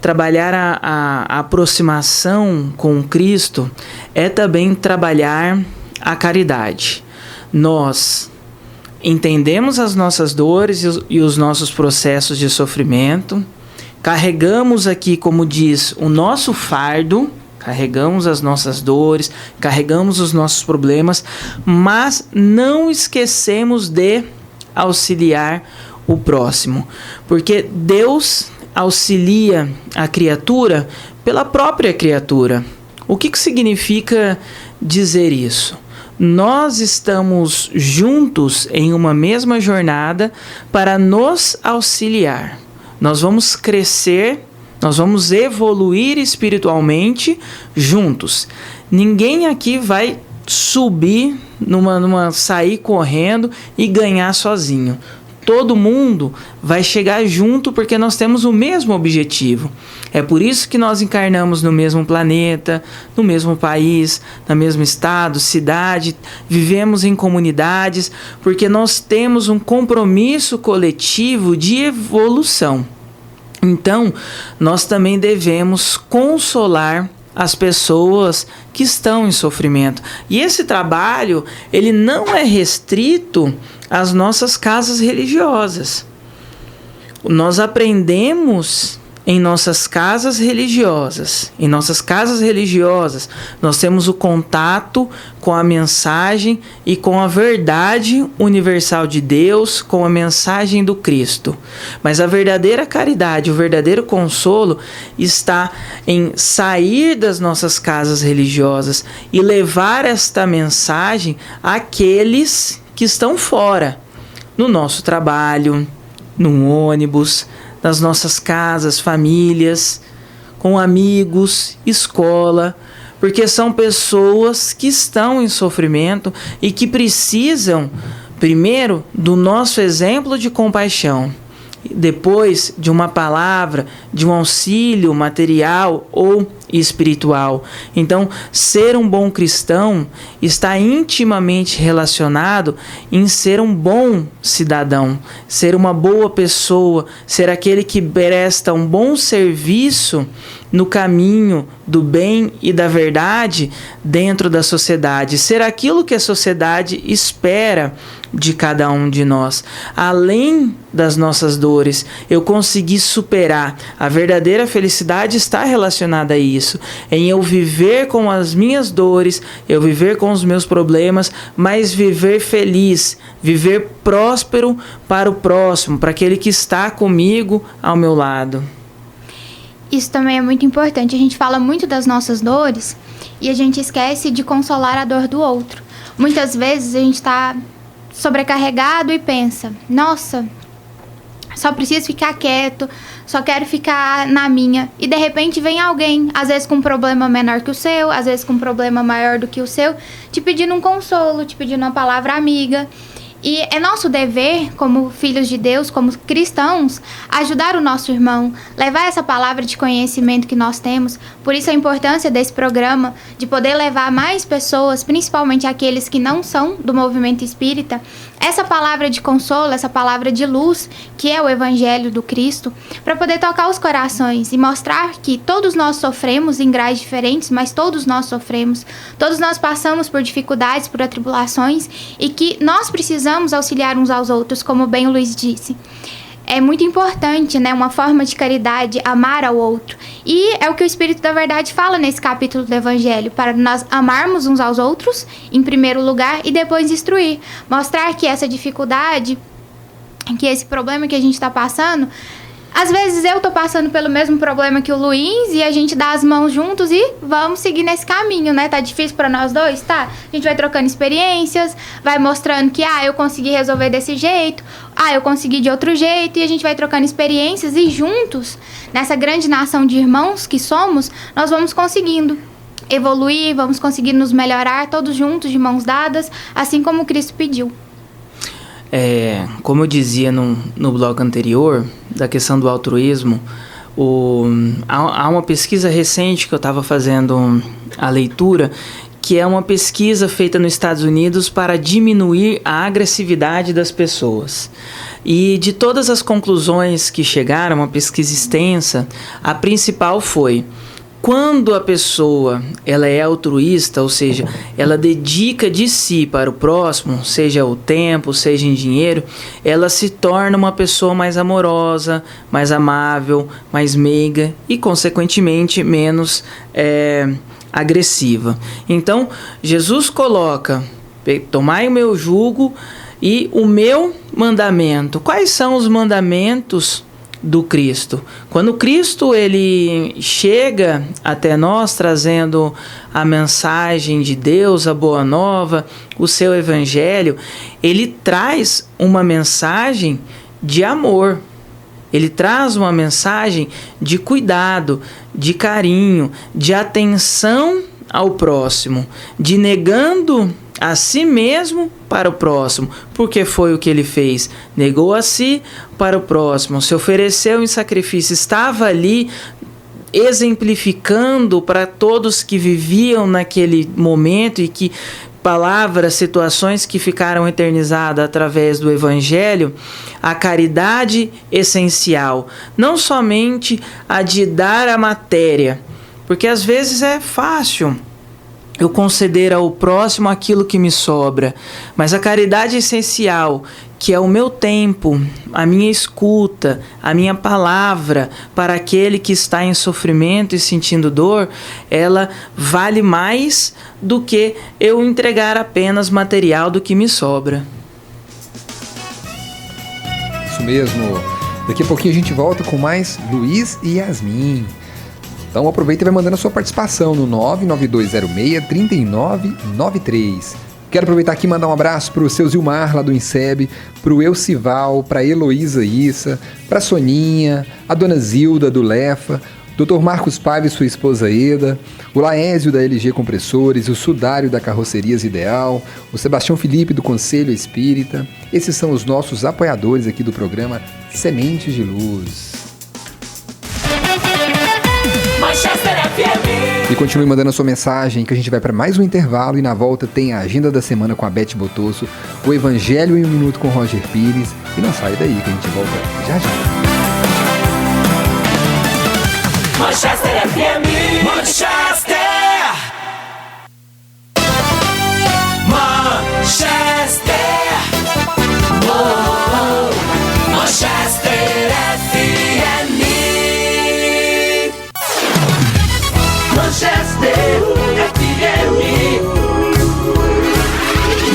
trabalhar a aproximação com Cristo é também trabalhar a caridade. Nós entendemos as nossas dores e os nossos processos de sofrimento, carregamos aqui, como diz, o nosso fardo, carregamos as nossas dores, carregamos os nossos problemas, mas não esquecemos de auxiliar o próximo, porque Deus auxilia a criatura pela própria criatura. O que significa dizer isso? Nós estamos juntos em uma mesma jornada para nos auxiliar. Nós vamos crescer, nós vamos evoluir espiritualmente juntos. Ninguém aqui vai subir, sair correndo e ganhar sozinho. Todo mundo vai chegar junto porque nós temos o mesmo objetivo. É por isso que nós encarnamos no mesmo planeta, no mesmo país, no mesmo estado, cidade, vivemos em comunidades, porque nós temos um compromisso coletivo de evolução. Então, nós também devemos consolar as pessoas que estão em sofrimento. E esse trabalho, ele não é restrito às nossas casas religiosas. Nós aprendemos em nossas casas religiosas. Em nossas casas religiosas, nós temos o contato com a mensagem e com a verdade universal de Deus, com a mensagem do Cristo. Mas a verdadeira caridade, o verdadeiro consolo está em sair das nossas casas religiosas e levar esta mensagem àqueles que estão fora, no nosso trabalho, no ônibus, nas nossas casas, famílias, com amigos, escola, porque são pessoas que estão em sofrimento e que precisam, primeiro, do nosso exemplo de compaixão, depois de uma palavra, de um auxílio material ou espiritual. Então, ser um bom cristão está intimamente relacionado em ser um bom cidadão, ser uma boa pessoa, ser aquele que presta um bom serviço no caminho do bem e da verdade dentro da sociedade, ser aquilo que a sociedade espera de cada um de nós. Além das nossas dores, eu consegui superar. A verdadeira felicidade está relacionada a isso, em eu viver com as minhas dores, eu viver com os meus problemas, mas viver feliz, viver próspero para o próximo, para aquele que está comigo ao meu lado. isso também é muito importante. A gente fala muito das nossas dores e a gente esquece de consolar a dor do outro. Muitas vezes a gente está sobrecarregado e pensa, nossa, só preciso ficar quieto, só quero ficar na minha. E de repente vem alguém, às vezes com um problema menor que o seu, às vezes com um problema maior do que o seu, te pedindo um consolo, te pedindo uma palavra amiga. E é nosso dever, como filhos de Deus, como cristãos, ajudar o nosso irmão, levar essa palavra de conhecimento que nós temos. Por isso a importância desse programa, de poder levar mais pessoas, principalmente aqueles que não são do movimento espírita, essa palavra de consolo, essa palavra de luz, que é o Evangelho do Cristo, para poder tocar os corações e mostrar que todos nós sofremos em graus diferentes, mas todos nós sofremos, todos nós passamos por dificuldades, por atribulações, e que nós precisamos auxiliar uns aos outros, como bem o Luiz disse. É muito importante, né, uma forma de caridade, amar ao outro. E é o que o Espírito da Verdade fala nesse capítulo do Evangelho, para nós amarmos uns aos outros, em primeiro lugar, e depois instruir. Mostrar que essa dificuldade, que esse problema que a gente está passando, às vezes eu tô passando pelo mesmo problema que o Luiz e a gente dá as mãos juntos e vamos seguir nesse caminho, né? Tá difícil para nós dois? Tá. A gente vai trocando experiências, vai mostrando que, eu consegui resolver desse jeito, eu consegui de outro jeito, e a gente vai trocando experiências e juntos, nessa grande nação de irmãos que somos, nós vamos conseguindo evoluir, vamos conseguir nos melhorar todos juntos, de mãos dadas, assim como Cristo pediu. Como eu dizia no bloco anterior, da questão do altruísmo, há uma pesquisa recente que eu estava fazendo a leitura, que é uma pesquisa feita nos Estados Unidos para diminuir a agressividade das pessoas. E de todas as conclusões que chegaram, uma pesquisa extensa, a principal foi: quando a pessoa ela é altruísta, ou seja, ela dedica de si para o próximo, seja o tempo, seja em dinheiro, ela se torna uma pessoa mais amorosa, mais amável, mais meiga e, consequentemente, menos agressiva. Então, Jesus coloca: tomai o meu jugo e o meu mandamento. Quais são os mandamentos do Cristo? Quando Cristo ele chega até nós trazendo a mensagem de Deus, a boa nova, o seu evangelho, ele traz uma mensagem de amor. Ele traz uma mensagem de cuidado, de carinho, de atenção ao próximo, de negando a si mesmo para o próximo, porque foi o que ele fez, negou a si para o próximo, se ofereceu em sacrifício, estava ali exemplificando para todos que viviam naquele momento e que palavras, situações que ficaram eternizadas através do Evangelho, a caridade essencial, não somente a de dar a matéria, porque às vezes é fácil eu conceder ao próximo aquilo que me sobra, mas a caridade essencial, que é o meu tempo, a minha escuta, a minha palavra para aquele que está em sofrimento e sentindo dor, ela vale mais do que eu entregar apenas material do que me sobra. Isso mesmo. Daqui a pouquinho a gente volta com mais Luiz e Yasmin. Então aproveita e vai mandando a sua participação no 99206-3993. Quero aproveitar aqui e mandar um abraço para o seu Zilmar, lá do INSEB, para o Elcival, para a Heloísa Issa, para a Soninha, a Dona Zilda, do Lefa, Dr. Marcos Paiva e sua esposa Eda, o Laésio, da LG Compressores, o Sudário, da Carrocerias Ideal, o Sebastião Felipe, do Conselho Espírita. Esses são os nossos apoiadores aqui do programa Sementes de Luz. Manchester FM. E continue mandando a sua mensagem, que a gente vai para mais um intervalo e na volta tem a agenda da semana com a Beth Botosso, o Evangelho em um Minuto com Roger Pires. E não sai daí que a gente volta já já. Manchester FM. Manchester. Manchester. Oh, Manchester FM. Manchester FM.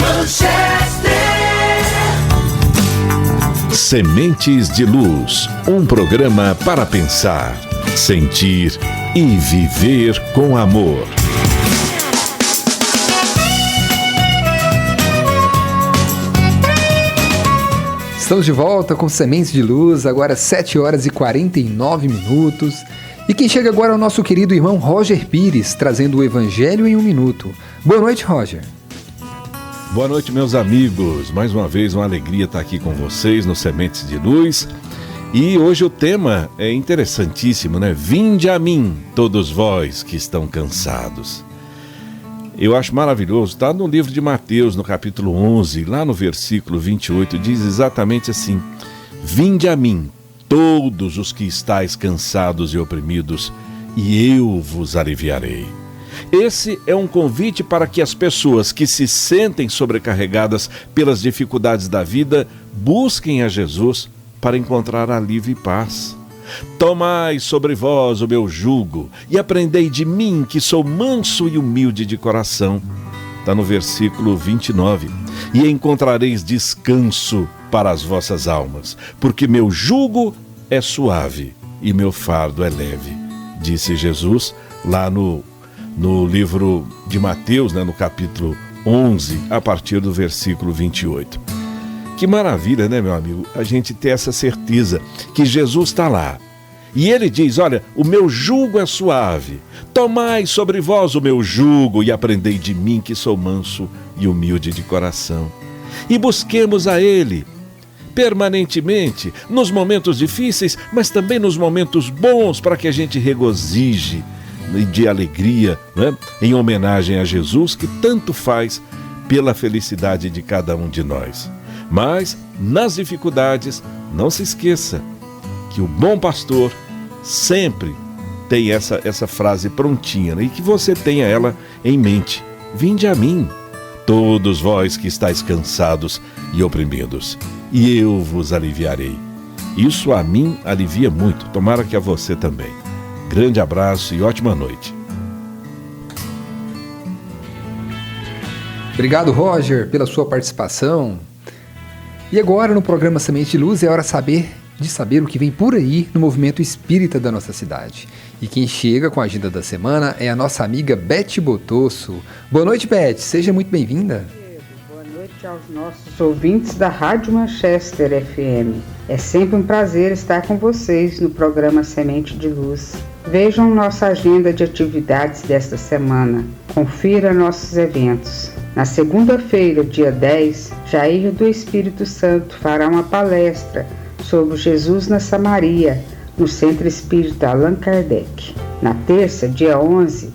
Manchester. Sementes de Luz, um programa para pensar. sentir e viver com amor. Estamos de volta com Sementes de Luz, agora 7 horas e 49 minutos. E quem chega agora é o nosso querido irmão Roger Pires, trazendo o Evangelho em 1 minuto. Boa noite, Roger. Boa noite, meus amigos. Mais uma vez, uma alegria estar aqui com vocês no Sementes de Luz. E hoje o tema é interessantíssimo, né? Vinde a mim, todos vós que estão cansados. Eu acho maravilhoso, está no livro de Mateus, no capítulo 11, lá no versículo 28, diz exatamente assim: Vinde a mim, todos os que estáis cansados e oprimidos, e eu vos aliviarei. Esse é um convite para que as pessoas que se sentem sobrecarregadas pelas dificuldades da vida busquem a Jesus para encontrar alívio e paz. Tomai sobre vós o meu jugo e aprendei de mim, que sou manso e humilde de coração. Está no versículo 29. E encontrareis descanso para as vossas almas, porque meu jugo é suave e meu fardo é leve, disse Jesus lá no livro de Mateus, né, no capítulo 11, a partir do versículo 28. Que maravilha, né, meu amigo? A gente ter essa certeza que Jesus está lá. E ele diz, olha, o meu jugo é suave. Tomai sobre vós o meu jugo e aprendei de mim, que sou manso e humilde de coração. E busquemos a ele permanentemente, nos momentos difíceis, mas também nos momentos bons, para que a gente regozije de alegria, né? Em homenagem a Jesus, que tanto faz pela felicidade de cada um de nós. Mas, nas dificuldades, não se esqueça que o bom pastor sempre tem essa frase prontinha, né? E que você tenha ela em mente. Vinde a mim, todos vós que estáis cansados e oprimidos, e eu vos aliviarei. Isso a mim alivia muito, tomara que a você também. Grande abraço e ótima noite. Obrigado, Roger, pela sua participação. E agora, no programa Semente de Luz, é hora de saber o que vem por aí no movimento espírita da nossa cidade. E quem chega com a agenda da semana é a nossa amiga Beth Botosso. Boa noite, Beth. Seja muito bem-vinda. Boa noite aos nossos ouvintes da Rádio Manchester FM. É sempre um prazer estar com vocês no programa Semente de Luz. Vejam nossa agenda de atividades desta semana. Confira nossos eventos. Na segunda-feira, dia 10, Jair do Espírito Santo fará uma palestra sobre Jesus na Samaria, no Centro Espírita Allan Kardec. Na terça, dia 11,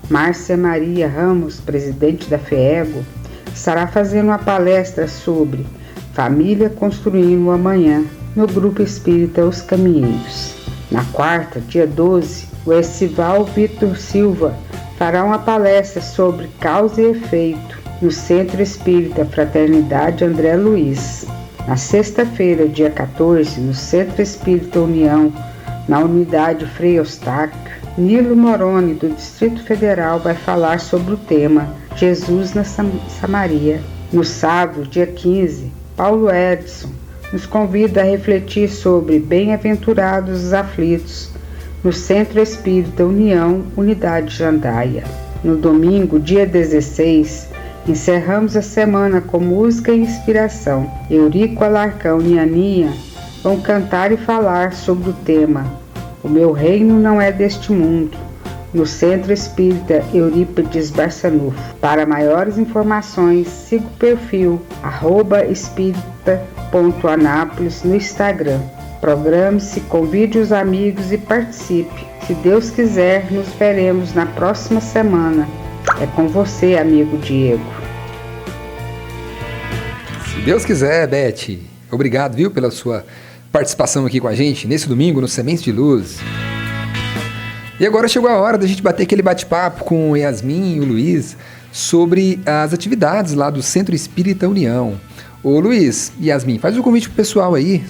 Márcia Maria Ramos, presidente da FEEGO, estará fazendo uma palestra sobre Família Construindo o Amanhã, no Grupo Espírita Os Caminheiros. Na quarta, dia 12, o Estival Vitor Silva fará uma palestra sobre causa e efeito, no Centro Espírita Fraternidade André Luiz. Na sexta-feira, dia 14, no Centro Espírita União, na unidade Frei Eustáquio, Nilo Moroni, do Distrito Federal, vai falar sobre o tema Jesus na Samaria. No sábado, dia 15, Paulo Edson nos convida a refletir sobre Bem-aventurados os aflitos, no Centro Espírita União, unidade Jandaia. No domingo, dia 16, encerramos a semana com música e inspiração. Eurico Alarcão e Aninha vão cantar e falar sobre o tema O Meu Reino Não É Deste Mundo, no Centro Espírita Eurípides Barçanufo. Para maiores informações, siga o perfil @espírita.anápolis no Instagram. Programe-se, convide os amigos e participe. Se Deus quiser, nos veremos na próxima semana. É com você, amigo Diego. Se Deus quiser, Beth. Obrigado, viu, pela sua participação aqui com a gente nesse domingo no Sementes de Luz. E agora chegou a hora da gente bater aquele bate-papo com o Yasmin e o Luiz sobre as atividades lá do Centro Espírita União. Ô Luiz, Yasmin, faz um convite pro pessoal aí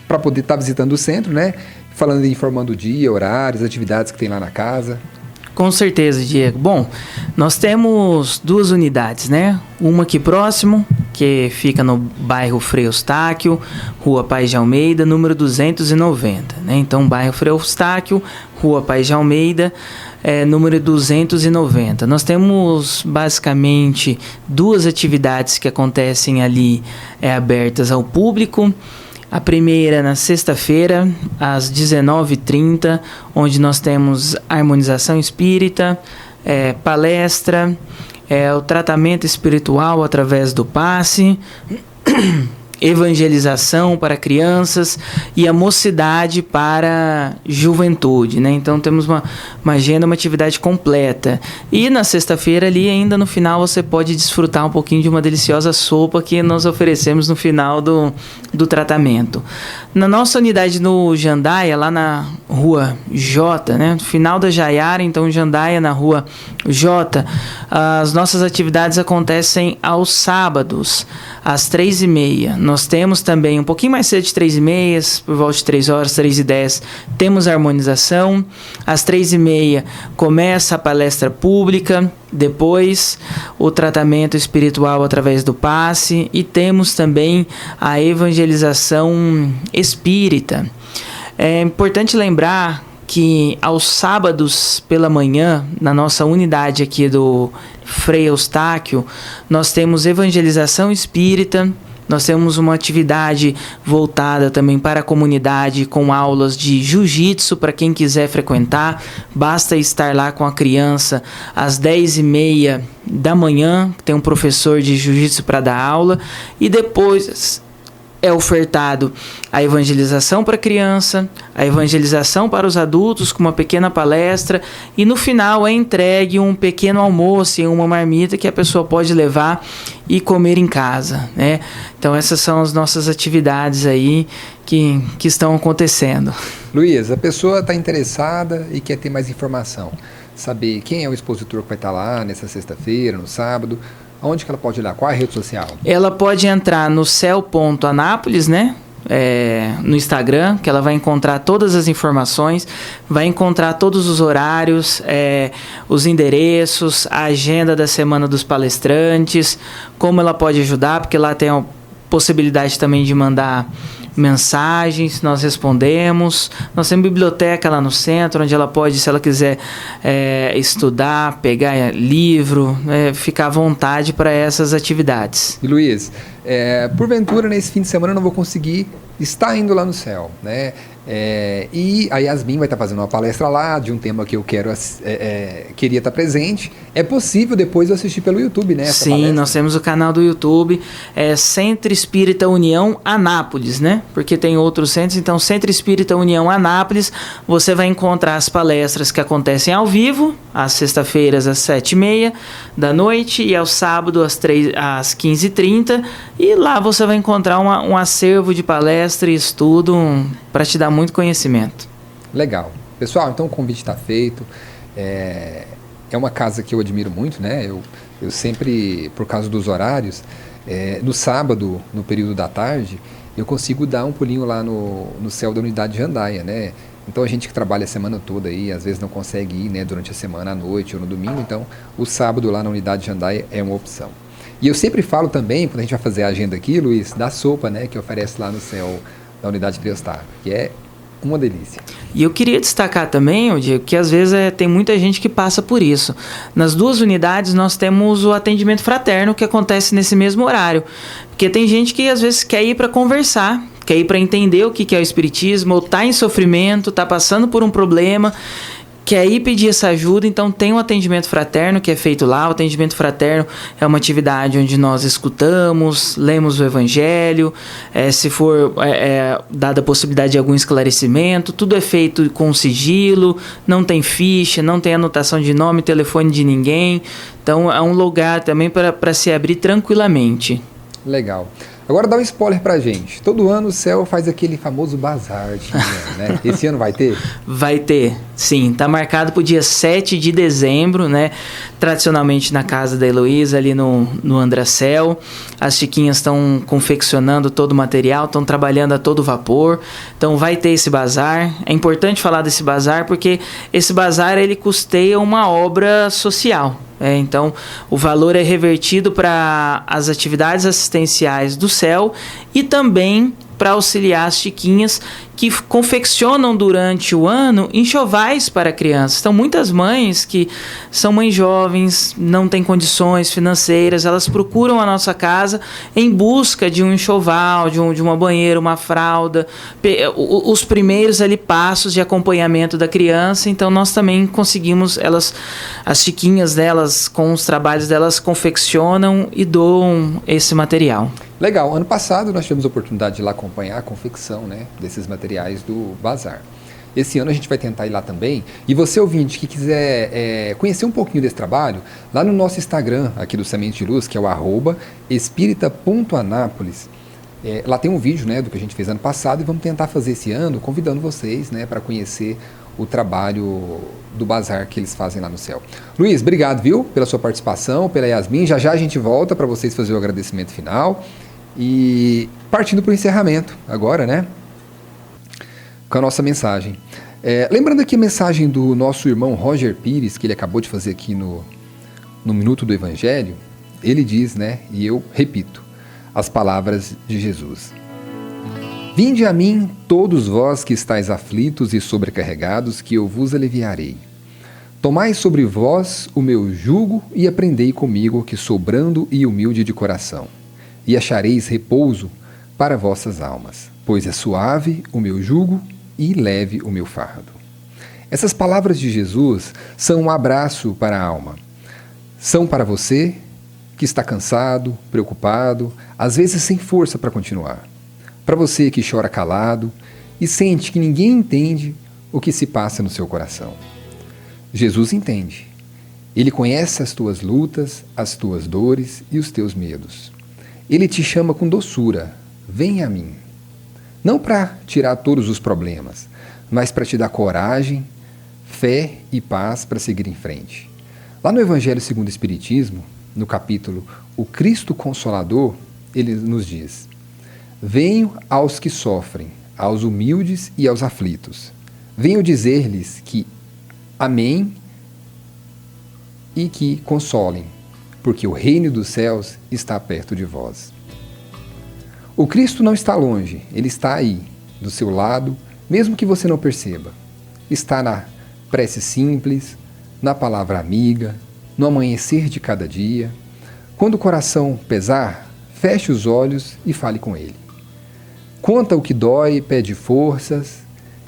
para poder estar visitando o centro, né? Falando, informando o dia, horários, atividades que tem lá na casa. Com certeza, Diego. Bom, nós temos 2 unidades, né? Uma aqui próximo, que fica no bairro Frei Eustáquio, Rua Paz de Almeida, número 290, né? Então, bairro Frei Eustáquio, Rua Paz de Almeida, número 290. Nós temos basicamente 2 atividades que acontecem ali abertas ao público. A primeira na sexta-feira, às 19h30, onde nós temos harmonização espírita, palestra, o tratamento espiritual através do passe, evangelização para crianças e a mocidade para juventude, né? Então temos uma agenda, uma atividade completa. E na sexta-feira ali, ainda no final, você pode desfrutar um pouquinho de uma deliciosa sopa que nós oferecemos no final do tratamento. Na nossa unidade no Jandaia, lá na Rua J, né? Final da Jaiara, então Jandaia na Rua J, as nossas atividades acontecem aos sábados, às 3h30. Nós temos também um pouquinho mais cedo de 3h30, por volta de 3 horas, 3h10, temos a harmonização. Às 3h30 começa a palestra pública, depois o tratamento espiritual através do passe e temos também a evangelização espírita. É importante lembrar que aos sábados pela manhã, na nossa unidade aqui do Frei Eustáquio, nós temos evangelização espírita, nós temos uma atividade voltada também para a comunidade com aulas de jiu-jitsu para quem quiser frequentar. Basta estar lá com a criança às 10h30 da manhã, tem um professor de jiu-jitsu para dar aula, e depois é ofertado a evangelização para a criança, a evangelização para os adultos com uma pequena palestra e no final é entregue um pequeno almoço em uma marmita que a pessoa pode levar e comer em casa, né? Então essas são as nossas atividades aí que estão acontecendo. Luiz, a pessoa está interessada e quer ter mais informação, saber quem é o expositor que vai estar lá nessa sexta-feira, no sábado. Onde que ela pode olhar? Qual é a rede social? Ela pode entrar no cel.anápolis, né? No Instagram, que ela vai encontrar todas as informações, vai encontrar todos os horários, os endereços, a agenda da semana dos palestrantes, como ela pode ajudar, porque lá tem a possibilidade também de mandar mensagens, nós respondemos. Nós temos biblioteca lá no centro, onde ela pode, se ela quiser estudar, pegar livro, ficar à vontade para essas atividades. E Luiz, porventura nesse fim de semana eu não vou conseguir estar indo lá no céu, né? E a Yasmin vai estar fazendo uma palestra lá de um tema que eu queria estar presente. É possível depois eu assistir pelo YouTube, né? Sim, palestra? Nós temos o canal do YouTube, Centro Espírita União Anápolis, né? Porque tem outros centros, então Centro Espírita União Anápolis, você vai encontrar as palestras que acontecem ao vivo, às sexta-feiras às 7h30 da noite e ao sábado às 15h30, e lá você vai encontrar um acervo de palestra e estudo para te dar muito conhecimento. Legal. Pessoal, então o convite está feito. É uma casa que eu admiro muito, né? Eu sempre, por causa dos horários, no sábado, no período da tarde, eu consigo dar um pulinho lá no céu da unidade de Jandaia, né? Então a gente que trabalha a semana toda aí, às vezes não consegue ir, né, durante a semana, à noite ou no domingo, então o sábado lá na unidade de Jandaia é uma opção. E eu sempre falo também, quando a gente vai fazer a agenda aqui, Luiz, da sopa, né, que oferece lá no céu da unidade de Eustáquio, que é uma delícia. E eu queria destacar também, Diego, que às vezes tem muita gente que passa por isso. Nas 2 unidades nós temos o atendimento fraterno que acontece nesse mesmo horário. Porque tem gente que às vezes quer ir para conversar, quer ir para entender o que é o espiritismo, ou está em sofrimento, está passando por um problema, quer ir pedir essa ajuda, então tem um atendimento fraterno que é feito lá. O atendimento fraterno é uma atividade onde nós escutamos, lemos o Evangelho, se for dada a possibilidade de algum esclarecimento, tudo é feito com sigilo, não tem ficha, não tem anotação de nome, telefone de ninguém, então é um lugar também para se abrir tranquilamente. Legal. Agora dá um spoiler pra gente. Todo ano o céu faz aquele famoso bazar, né? Esse ano vai ter? Vai ter, sim. Tá marcado pro dia 7 de dezembro, né? Tradicionalmente na casa da Heloísa, ali no Andracel. As chiquinhas estão confeccionando todo o material, estão trabalhando a todo vapor. Então vai ter esse bazar. É importante falar desse bazar porque esse bazar ele custeia uma obra social. Então, o valor é revertido para as atividades assistenciais do CEL e também para auxiliar as chiquinhas que confeccionam durante o ano enxovais para crianças. Então, muitas mães que são mães jovens, não têm condições financeiras, elas procuram a nossa casa em busca de um enxoval, de uma banheira, uma fralda, os primeiros ali passos de acompanhamento da criança. Então, nós também conseguimos, as chiquinhas delas, com os trabalhos delas, confeccionam e doam esse material. Legal. Ano passado nós tivemos a oportunidade de ir lá acompanhar a confecção, né, desses materiais do bazar. Esse ano a gente vai tentar ir lá também. E você, ouvinte, que quiser conhecer um pouquinho desse trabalho, lá no nosso Instagram, aqui do Semente de Luz, que é o @espírita.anápolis, lá tem um vídeo, né, do que a gente fez ano passado e vamos tentar fazer esse ano, convidando vocês, né, para conhecer o trabalho do bazar que eles fazem lá no céu. Luiz, obrigado, viu, pela sua participação, pela Yasmin. Já a gente volta para vocês fazer o agradecimento final. E partindo para o encerramento agora, né? Com a nossa mensagem. Lembrando aqui a mensagem do nosso irmão Roger Pires, que ele acabou de fazer aqui no Minuto do Evangelho. Ele diz, né? E eu repito as palavras de Jesus. Vinde a mim, todos vós que estáis aflitos e sobrecarregados, que eu vos aliviarei. Tomai sobre vós o meu jugo e aprendei comigo, que sou brando e humilde de coração. E achareis repouso para vossas almas, pois é suave o meu jugo e leve o meu fardo. Essas palavras de Jesus são um abraço para a alma. São para você que está cansado, preocupado, às vezes sem força para continuar. Para você que chora calado e sente que ninguém entende o que se passa no seu coração. Jesus entende. Ele conhece as tuas lutas, as tuas dores e os teus medos. Ele te chama com doçura, vem a mim. Não para tirar todos os problemas, mas para te dar coragem, fé e paz para seguir em frente. Lá no Evangelho segundo o Espiritismo, no capítulo O Cristo Consolador, ele nos diz: venho aos que sofrem, aos humildes e aos aflitos. Venho dizer-lhes que amém e que consolem, porque o reino dos céus está perto de vós. O Cristo não está longe, Ele está aí, do seu lado, mesmo que você não perceba. Está na prece simples, na palavra amiga, no amanhecer de cada dia. Quando o coração pesar, feche os olhos e fale com Ele. Conta o que dói, pede forças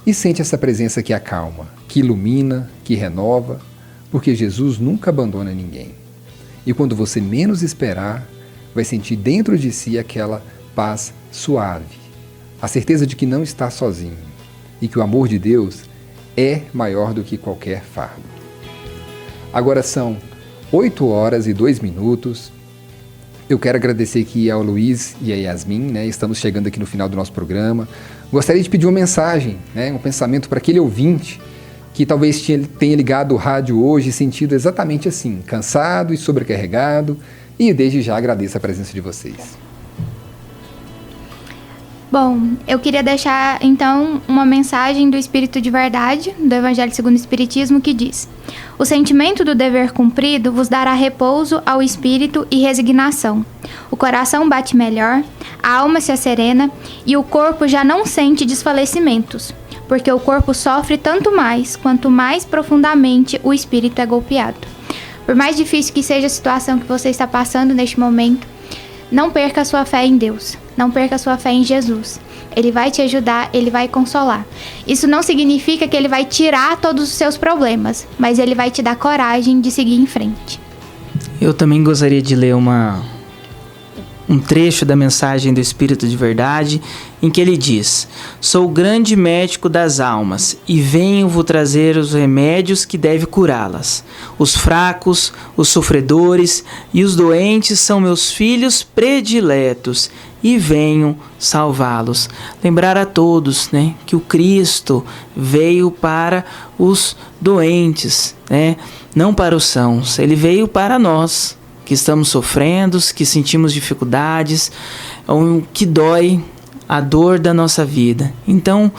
e sente essa presença que acalma, que ilumina, que renova, porque Jesus nunca abandona ninguém. E quando você menos esperar, vai sentir dentro de si aquela paz suave, a certeza de que não está sozinho e que o amor de Deus é maior do que qualquer fardo. Agora são 8h02. Eu quero agradecer aqui ao Luiz e a Yasmin, né? Estamos chegando aqui no final do nosso programa. Gostaria de pedir uma mensagem, né? Um pensamento para aquele ouvinte que talvez tenha ligado o rádio hoje e sentido exatamente assim, cansado e sobrecarregado, e desde já agradeço a presença de vocês. Bom, eu queria deixar então uma mensagem do Espírito de Verdade, do Evangelho segundo o Espiritismo, que diz: o sentimento do dever cumprido vos dará repouso ao espírito e resignação. O coração bate melhor, a alma se acerena e o corpo já não sente desfalecimentos, porque o corpo sofre tanto mais quanto mais profundamente o espírito é golpeado. Por mais difícil que seja a situação que você está passando neste momento, não perca a sua fé em Deus, não perca a sua fé em Jesus. Ele vai te ajudar, Ele vai consolar. Isso não significa que Ele vai tirar todos os seus problemas, mas Ele vai te dar coragem de seguir em frente. Eu também gostaria de ler um trecho da mensagem do Espírito de Verdade, em que ele diz: sou o grande médico das almas e venho-vos trazer os remédios que deve curá-las. Os fracos, os sofredores e os doentes são meus filhos prediletos, e venham salvá-los. Lembrar a todos, né, que o Cristo veio para os doentes, né, não para os sãos. Ele veio para nós, que estamos sofrendo, que sentimos dificuldades, que dói a dor da nossa vida. Então,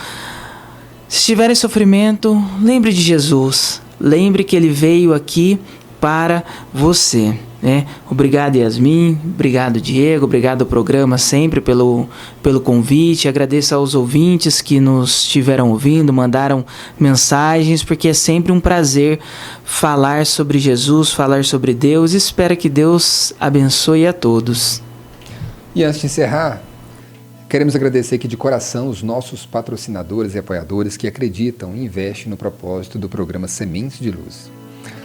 se estiver em sofrimento, lembre de Jesus. Lembre que Ele veio aqui para você, né? Obrigado, Yasmin. Obrigado, Diego. Obrigado ao programa sempre pelo convite. Agradeço aos ouvintes que nos estiveram ouvindo, mandaram mensagens, porque é sempre um prazer falar sobre Jesus, falar sobre Deus. Espero que Deus abençoe a todos. E antes de encerrar, queremos agradecer aqui de coração os nossos patrocinadores e apoiadores que acreditam e investem no propósito do programa Sementes de Luz,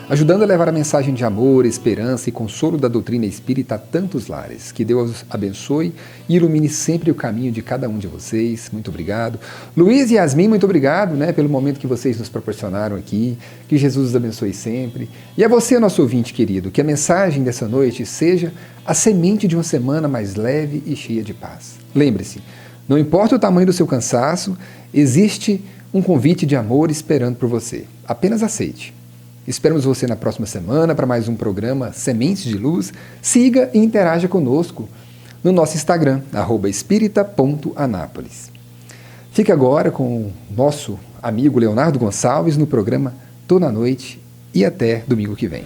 ajudando a levar a mensagem de amor, esperança e consolo da doutrina espírita a tantos lares. Que Deus abençoe e ilumine sempre o caminho de cada um de vocês. Muito obrigado. Luiz e Yasmin, muito obrigado, né, pelo momento que vocês nos proporcionaram aqui. Que Jesus os abençoe sempre. E a você, nosso ouvinte querido, que a mensagem dessa noite seja a semente de uma semana mais leve e cheia de paz. Lembre-se, não importa o tamanho do seu cansaço, existe um convite de amor esperando por você. Apenas aceite. Esperamos você na próxima semana para mais um programa Sementes de Luz. Siga e interaja conosco no nosso Instagram, @espírita.anápolis. Fique agora com o nosso amigo Leonardo Gonçalves no programa Tô na Noite e até domingo que vem.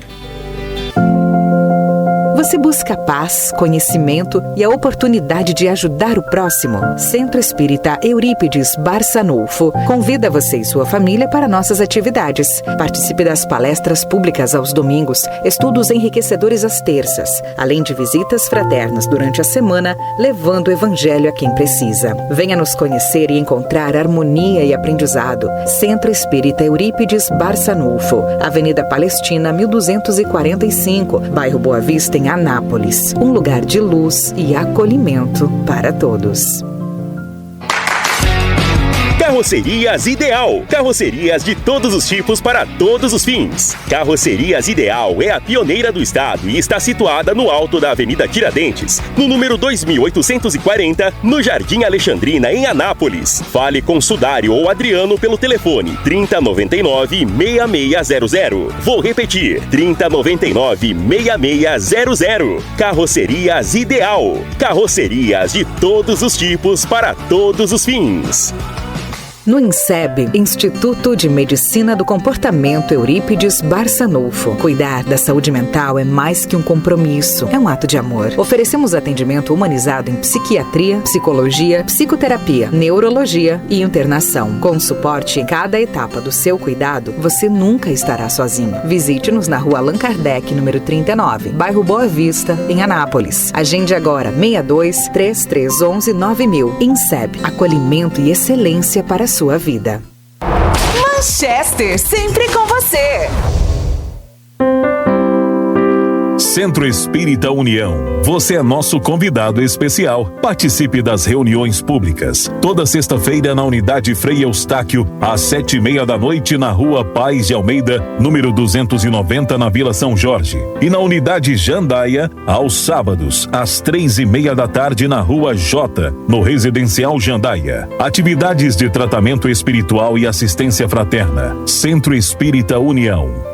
Você busca paz, conhecimento e a oportunidade de ajudar o próximo? Centro Espírita Eurípides Barçanufo convida você e sua família para nossas atividades. Participe das palestras públicas aos domingos, estudos enriquecedores às terças, além de visitas fraternas durante a semana, levando o Evangelho a quem precisa. Venha nos conhecer e encontrar harmonia e aprendizado. Centro Espírita Eurípides Barçanufo, Avenida Palestina, 1245, bairro Boa Vista, em Anápolis, um lugar de luz e acolhimento para todos. Carrocerias Ideal. Carrocerias de todos os tipos para todos os fins. Carrocerias Ideal é a pioneira do estado e está situada no alto da Avenida Tiradentes, no número 2840, no Jardim Alexandrina, em Anápolis. Fale com Sudário ou Adriano pelo telefone 3099-6600. Vou repetir, 3099-6600. Carrocerias Ideal. Carrocerias de todos os tipos para todos os fins. No INSEB, Instituto de Medicina do Comportamento Eurípides Barçanufo. Cuidar da saúde mental é mais que um compromisso, é um ato de amor. Oferecemos atendimento humanizado em psiquiatria, psicologia, psicoterapia, neurologia e internação. Com suporte em cada etapa do seu cuidado, você nunca estará sozinho. Visite-nos na Rua Allan Kardec, número 39, bairro Boa Vista, em Anápolis. Agende agora 62 3311 9000. INSEB, acolhimento e excelência para a sua vida. Manchester, sempre com você. Centro Espírita União. Você é nosso convidado especial. Participe das reuniões públicas. Toda sexta-feira na Unidade Frei Eustáquio, às 7:30 da noite, na Rua Paz de Almeida, número 290, na Vila São Jorge. E na Unidade Jandaia, aos sábados, às 3:30 da tarde, na Rua J, no Residencial Jandaia. Atividades de tratamento espiritual e assistência fraterna. Centro Espírita União.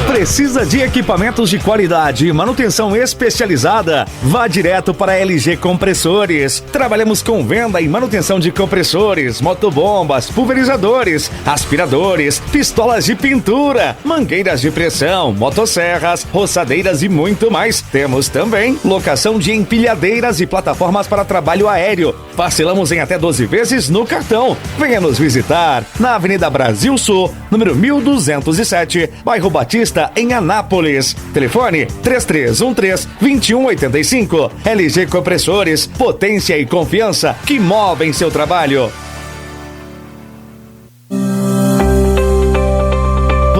Precisa de equipamentos de qualidade e manutenção especializada? Vá direto para LG Compressores. Trabalhamos com venda e manutenção de compressores, motobombas, pulverizadores, aspiradores, pistolas de pintura, mangueiras de pressão, motosserras, roçadeiras e muito mais. Temos também locação de empilhadeiras e plataformas para trabalho aéreo. Parcelamos em até 12 vezes no cartão. Venha nos visitar na Avenida Brasil Sul, número 1207, bairro Batista, em Anápolis. Telefone 3313-2185. LG Compressores, potência e confiança que movem seu trabalho.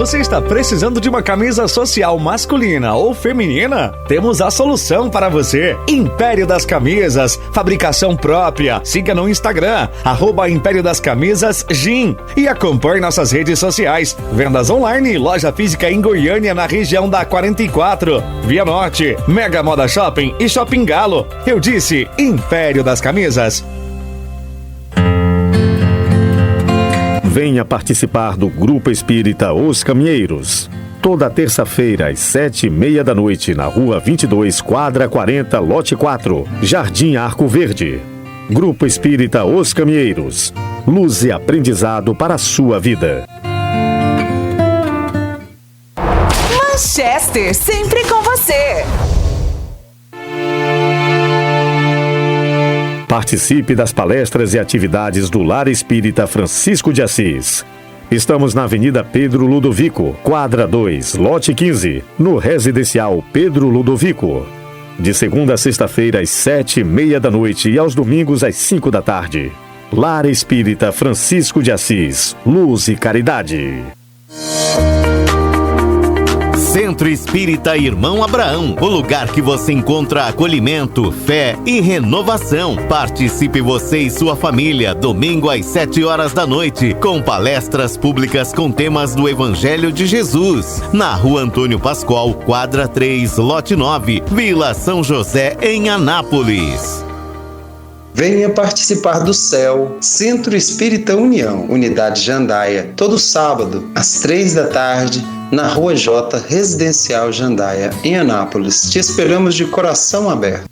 Você está precisando de uma camisa social masculina ou feminina? Temos a solução para você. Império das Camisas, fabricação própria. Siga no Instagram, @Império das Camisas GIM. E acompanhe nossas redes sociais. Vendas online, loja física em Goiânia, na região da 44. Via Norte, Mega Moda Shopping e Shopping Galo. Eu disse Império das Camisas. Venha participar do Grupo Espírita Os Caminheiros. Toda terça-feira, às 7h30 da noite, na Rua 22, Quadra 40, Lote 4, Jardim Arco Verde. Grupo Espírita Os Caminheiros. Luz e aprendizado para a sua vida. Manchester, sempre com você. Participe das palestras e atividades do Lar Espírita Francisco de Assis. Estamos na Avenida Pedro Ludovico, Quadra 2, Lote 15, no Residencial Pedro Ludovico. De segunda a sexta-feira, às 7h30 da noite e aos domingos, às 5 da tarde. Lar Espírita Francisco de Assis, Luz e Caridade. Centro Espírita Irmão Abraão, o lugar que você encontra acolhimento, fé e renovação. Participe você e sua família, domingo às 7h da noite, com palestras públicas com temas do Evangelho de Jesus, na Rua Antônio Pascoal, Quadra 3, Lote 9, Vila São José, em Anápolis. Venha participar do CEL, Centro Espírita União, Unidade Jandaia, todo sábado, às 3 da tarde, na Rua J, Residencial Jandaia, em Anápolis. Te esperamos de coração aberto.